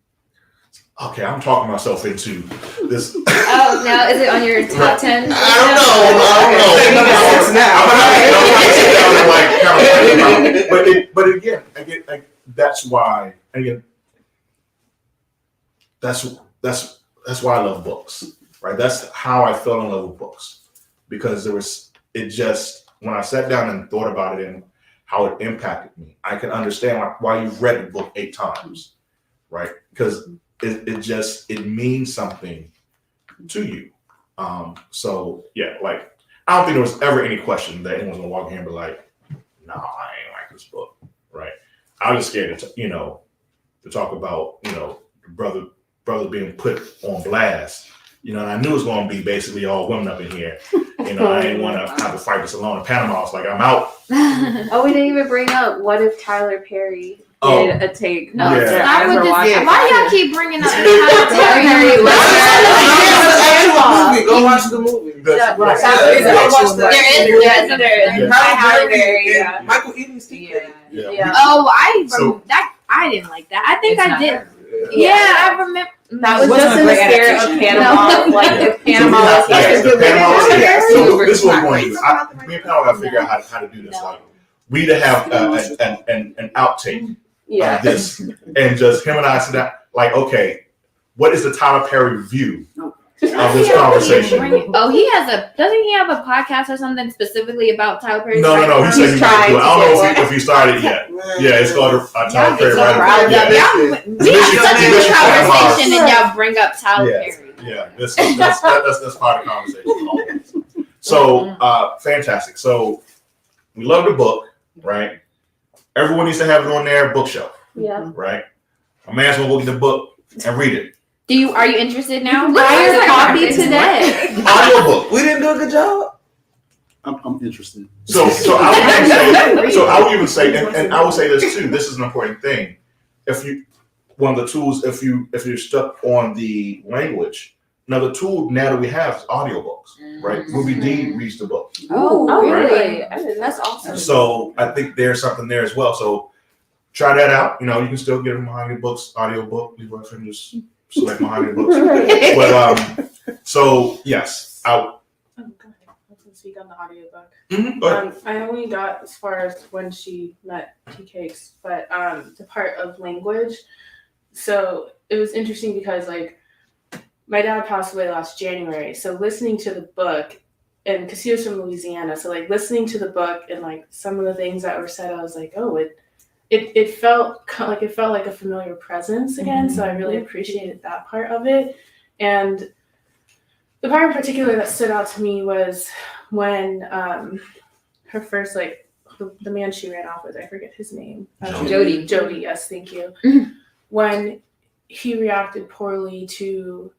Okay, I'm talking myself into this. Oh, now is it on your top 10? I don't know. But again, that's why. Again, that's why I love books, right? That's how I fell in love with books, because when I sat down and thought about it and how it impacted me, I can understand why you've read the book 8 times, right? Because it means something to you. So yeah, like I don't think there was ever any question that anyone's gonna walk in here and be like, "No, I ain't like this book," right? I was scared to talk about brothers being put on blast, and I knew it was going to be basically all women up in here. I didn't want to have to fight this alone. In Panama, I was like, I'm out. Oh, we didn't even bring up what if Tyler Perry did a take. No, Yeah. stop with this. Why y'all keep bringing up It's- Tyler Perry? Go watch the movie. There is. Halle Berry, yeah. Michael Eaton's teacher. Yeah. Oh, So- I didn't like that. I think It's I not did. her. Yeah, I remember. That was Wasn't just a in the great spirit of adaptation. Panama. No. Like if Panama was The Panama was Yeah. So this is what we're going to do. Me and Panama got to figure out how to do this. Like, we need to have an outtake of this, and just him and I sit down. Like, okay, what is the Tyler Perry view of this conversation? Doesn't he have a podcast or something specifically about Tyler Perry? No. He said he might do it. I don't know if he started it yet. Yeah, it's called Tyler Perry. We have such a good conversation and y'all bring up Tyler Perry. Yeah, that's part of the conversation. So fantastic. So we love the book, right? Everyone needs to have it on their bookshelf, Yeah. right? A man's gonna look at the book and read it. Are you interested now? Buy your copy today. Audiobook. We didn't do a good job. I'm interested. So I would even say, and I would say this too. This is an important thing. One of the tools, if you're stuck on the language, another tool now that we have is audiobooks, right? Movie D reads the book. Oh, really? That's awesome. So I think there's something there as well. So try that out. You can still get a MahoganyBooks audiobook. You can just select MahoganyBooks. But so yes, Oh, go ahead. I can speak on the audiobook. Go ahead. I only got as far as when she met Tea Cakes, but the part of language. So it was interesting because my dad passed away last January. So listening to the book, and because he was from Louisiana, so listening to the book and some of the things that were said, I was like, oh, it felt like a familiar presence again. Mm-hmm. So I really appreciated that part of it. And the part in particular that stood out to me was when her first the man she ran off with, I forget his name. Jody, yes, thank you. When he reacted poorly to,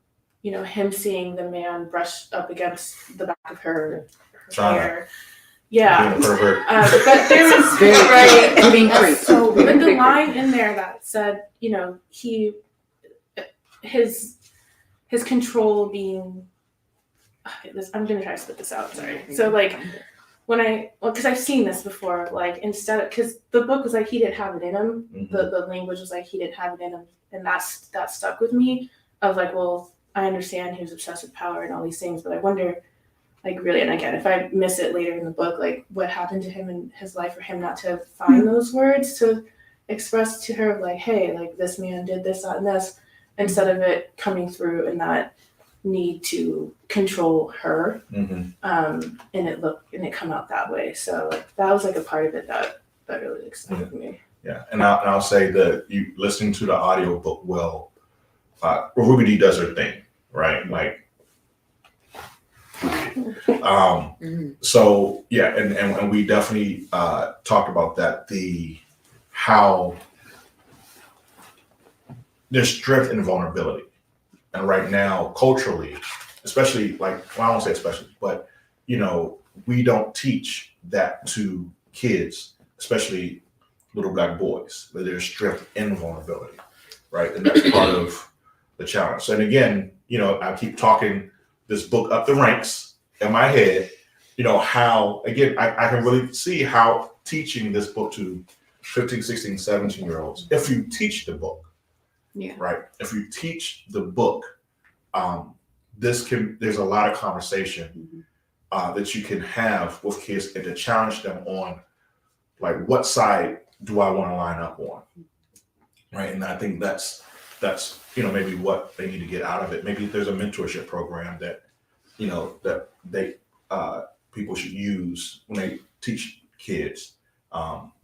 him seeing the man brush up against the back of her hair. Yeah. But there was being creepy. So, but the line in there that said, his control being. I'm gonna try to spit this out. Sorry. So because I've seen this before, because the book was he didn't have it in him. Mm-hmm. The language was he didn't have it in him, and that stuck with me. I was like, well, I understand he was obsessed with power and all these things, but I wonder, really, and again, if I miss it later in the book, what happened to him in his life for him not to find those words to express to her, hey, this man did this, that, and this, instead of it coming through in that need to control her, and it come out that way. So that was a part of it that really excited me. Yeah, and I'll say that you listening to the audiobook Ruby D does her thing, right? So yeah, and we definitely talked about that, how there's strength and vulnerability. And right now, culturally, especially I won't say especially, but we don't teach that to kids, especially little black boys, that there's strength and vulnerability, right? And that's part of the challenge. And again, I keep talking this book up the ranks in my head, how, again, I can really see how teaching this book to 15, 16, 17-year-olds, if you teach the book, right? If you teach the book, there's a lot of conversation that you can have with kids and to challenge them on what side do I want to line up on, right? And I think that's that's, maybe what they need to get out of it. Maybe there's a mentorship program that, that they, people should use when they teach kids,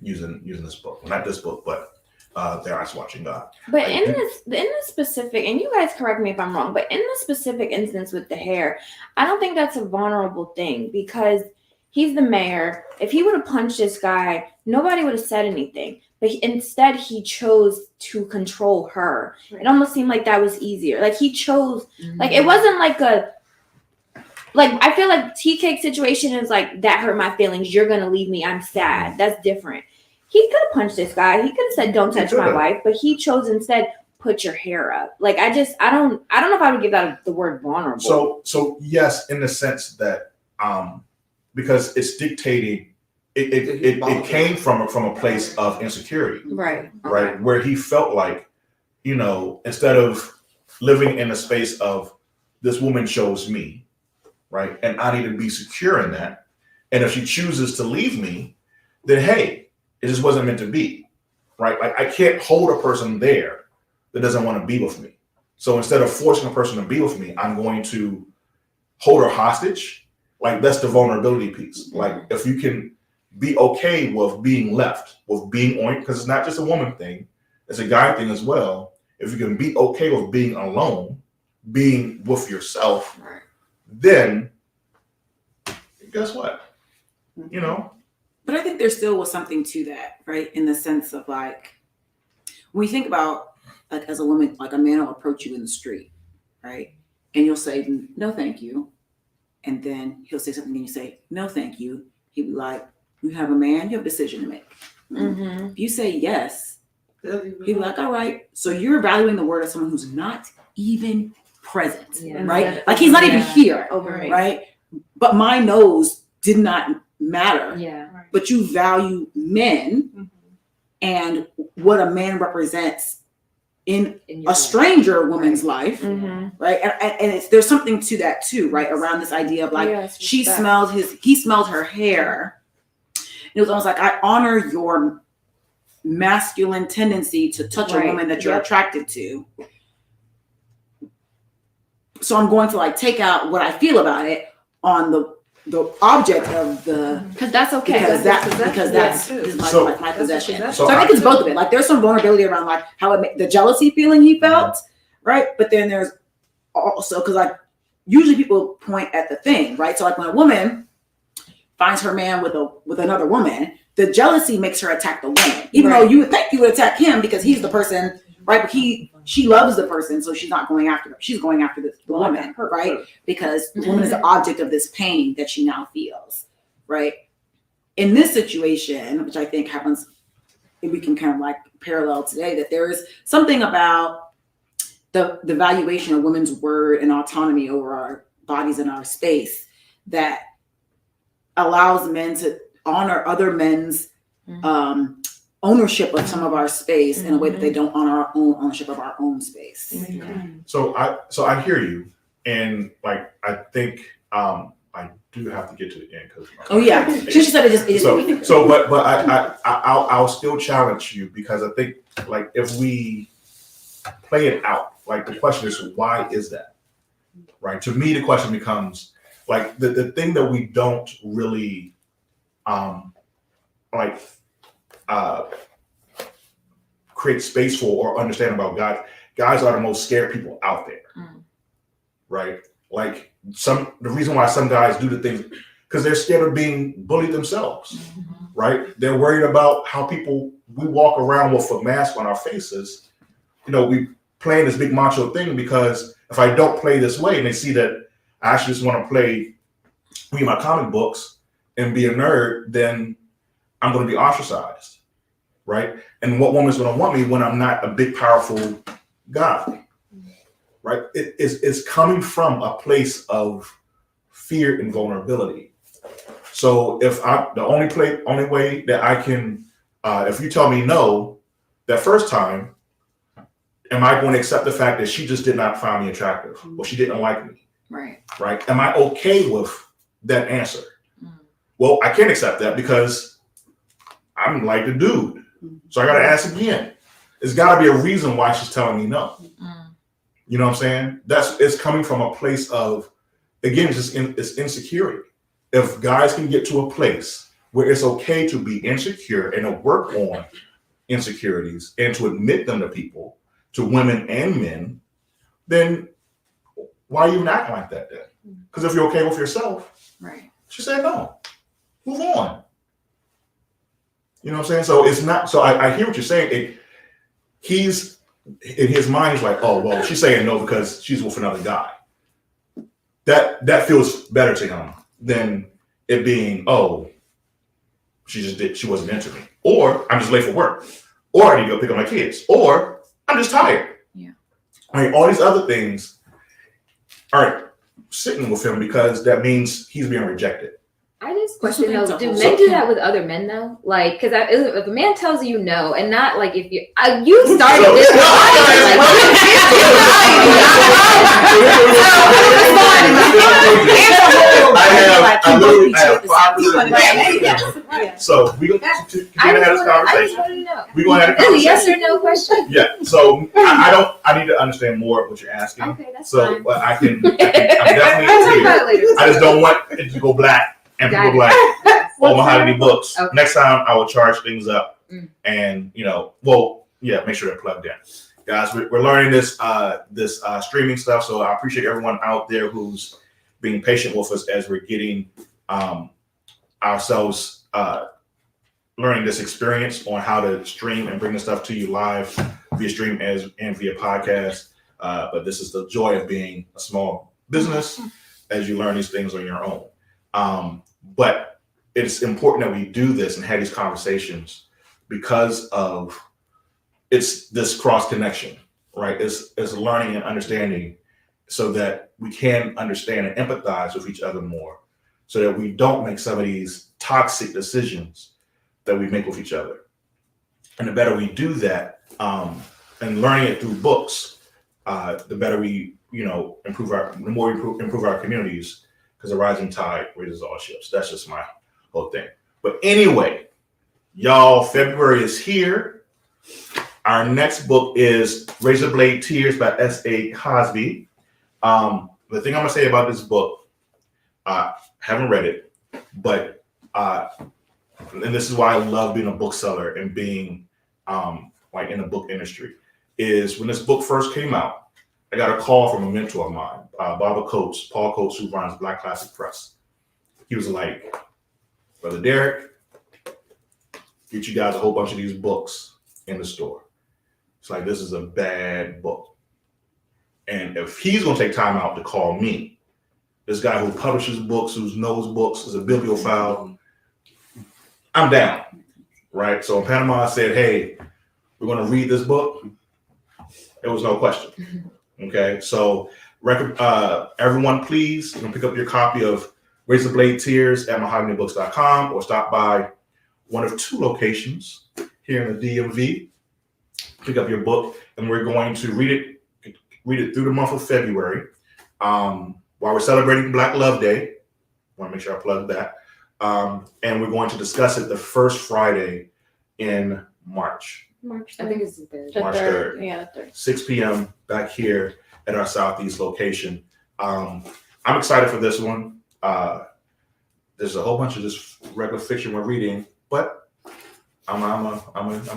using this book. Well, not this book, but Their Eyes Watching God. But in this specific, and you guys correct me if I'm wrong, but in the specific instance with the hair, I don't think that's a vulnerable thing because he's the mayor. If he would have punched this guy, nobody would have said anything. But instead, he chose to control her. Right. It almost seemed like that was easier. Like he chose, like it wasn't like I feel like tea cake situation is like, that hurt my feelings. You're going to leave me. I'm sad. That's different. He could have punched this guy. He could have said, don't touch my wife. But he chose instead, put your hair up. Like, I don't know if I would give that the word vulnerable. So yes, in the sense that, because it's dictating, it came from a place of insecurity, Right. right? Where he felt like, instead of living in a space of this woman chose me, right? And I need to be secure in that. And if she chooses to leave me, then hey, it just wasn't meant to be, right? Like I can't hold a person there that doesn't want to be with me. So instead of forcing a person to be with me, I'm going to hold her hostage. Like that's the vulnerability piece. Like if you can be okay with being left, with being on, because it's not just a woman thing, it's a guy thing as well. If you can be okay with being alone, being with yourself, Right. then guess what? But I think there still was something to that, right? In the sense of like, when you think about like as a woman, like a man will approach you in the street, right? And you'll say, no, thank you. And then he'll say something and you say, no, thank you. He'll be like, you have a man, you have a decision to make. Mm-hmm. If you say yes, he'll be like, all right. So you're valuing the word of someone who's not even present, right? Like he's not even here, right? But my nose did not matter. Yeah. But you value men and what a man represents in a stranger woman's life, right? And there's something to that too, right? Around this idea of like, he smelled her hair. It was almost like, I honor your masculine tendency to touch a woman that you're attracted to. So I'm going to like take out what I feel about it on the object of the, because that's okay. Because that's my possession. So I think it's both of it. Like there's some vulnerability around like how the jealousy feeling he felt, right? But then there's also, because like usually people point at the thing, right? So like when a woman finds her man with another woman, the jealousy makes her attack the woman, even though you would think you would attack him because he's the person, right? But she loves the person, so she's not going after him. She's going after the woman, right? Because the woman is the object of this pain that she now feels, right? In this situation, which I think happens, we can kind of like parallel today, that there is something about the valuation of women's word and autonomy over our bodies and our space that allows men to honor other men's ownership of some of our space in a way that they don't honor our own ownership of our own space. So I hear you, and like I think I do have to get to the end because she said it just but I'll still challenge you because I think like if we play it out, like the question is why is that, right? To me the question becomes like the thing that we don't really create space for or understand about God. Guys are the most scared people out there, right? Like the reason why some guys do the things because they're scared of being bullied themselves, right? They're worried about how we walk around with a mask on our faces. We playing this big macho thing because if I don't play this way and they see that I actually just want to read my comic books and be a nerd, then I'm going to be ostracized, right? And what woman's going to want me when I'm not a big, powerful guy, right? It's coming from a place of fear and vulnerability. So if the only way that I can, if you tell me no, that first time, am I going to accept the fact that she just did not find me attractive or she didn't like me? Right. Right. Am I okay with that answer? Well, I can't accept that because I'm like the dude. So I got to ask again. There's got to be a reason why she's telling me no. You know what I'm saying? It's coming from a place of, again, it's insecurity. If guys can get to a place where it's okay to be insecure and to work on insecurities and to admit them to people, to women and men, then why are you even acting like that then? Because if you're okay with yourself, right? She said no. Move on. You know what I'm saying? So it's not. So I hear what you're saying. He's in his mind. He's like, oh well, she's saying no because she's with another guy. That feels better to him than it being, oh, she wasn't into me, or I'm just late for work, or I need to go pick up my kids, or I'm just tired. Yeah. I mean, all these other things aren't sitting with him because that means he's being rejected. I just question though, do men do that with other men though? Like, because if a man tells you no, and not like if you started this. So we gonna have this conversation. We gonna have a conversation. Is a yes or no question? Yeah. So I need to understand more of what you're asking. Okay, that's so fine. I'm definitely here. I just don't want it to go black. And people be like, oh, Mahogany Books. Okay. Next time I will charge things up and, make sure they're plugged in. Guys, we're learning this streaming stuff. So I appreciate everyone out there who's being patient with us as we're getting ourselves learning this experience on how to stream and bring the stuff to you live via stream and via podcast. But this is the joy of being a small business as you learn these things on your own. But it's important that we do this and have these conversations because of it's this cross connection, right? It's learning and understanding so that we can understand and empathize with each other more so that we don't make some of these toxic decisions that we make with each other. And the better we do that, and learning it through books, the better we, improve our communities. Because a rising tide raises all ships. That's just my whole thing. But anyway, y'all, February is here. Our next book is Razor Blade Tears by S.A. Cosby. The thing I'm going to say about this book, I haven't read it, but, and this is why I love being a bookseller and being like in the book industry, is when this book first came out, I got a call from a mentor of mine, Paul Coates, who runs Black Classic Press. He was like, Brother Derek, get you guys a whole bunch of these books in the store. It's like, this is a bad book. And if he's going to take time out to call me, this guy who publishes books, who knows books, is a bibliophile, I'm down, right? So in Panama, I said, hey, we're going to read this book. There was no question. Okay, so everyone, please, you can pick up your copy of Razor Blade Tears at MahoganyBooks.com or stop by one of two locations here in the DMV. Pick up your book, and we're going to read it through the month of February while we're celebrating Black Love Day. I want to make sure I plug that. And we're going to discuss it the first Friday in March. I think it's the 3rd. March 3rd. Yeah, the 3rd. 6 p.m. back here at our Southeast location. I'm excited for this one. There's a whole bunch of just regular fiction we're reading, but I'm gonna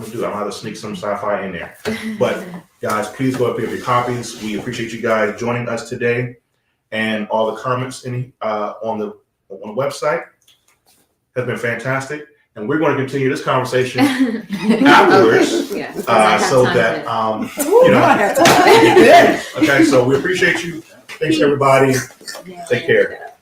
do it. I'm gonna sneak some sci-fi in there. But guys, please go and pick up your copies. We appreciate you guys joining us today, and all the comments on the website has been fantastic. And we're going to continue this conversation afterwards, so that okay. So we appreciate you. Thanks everybody. Take care.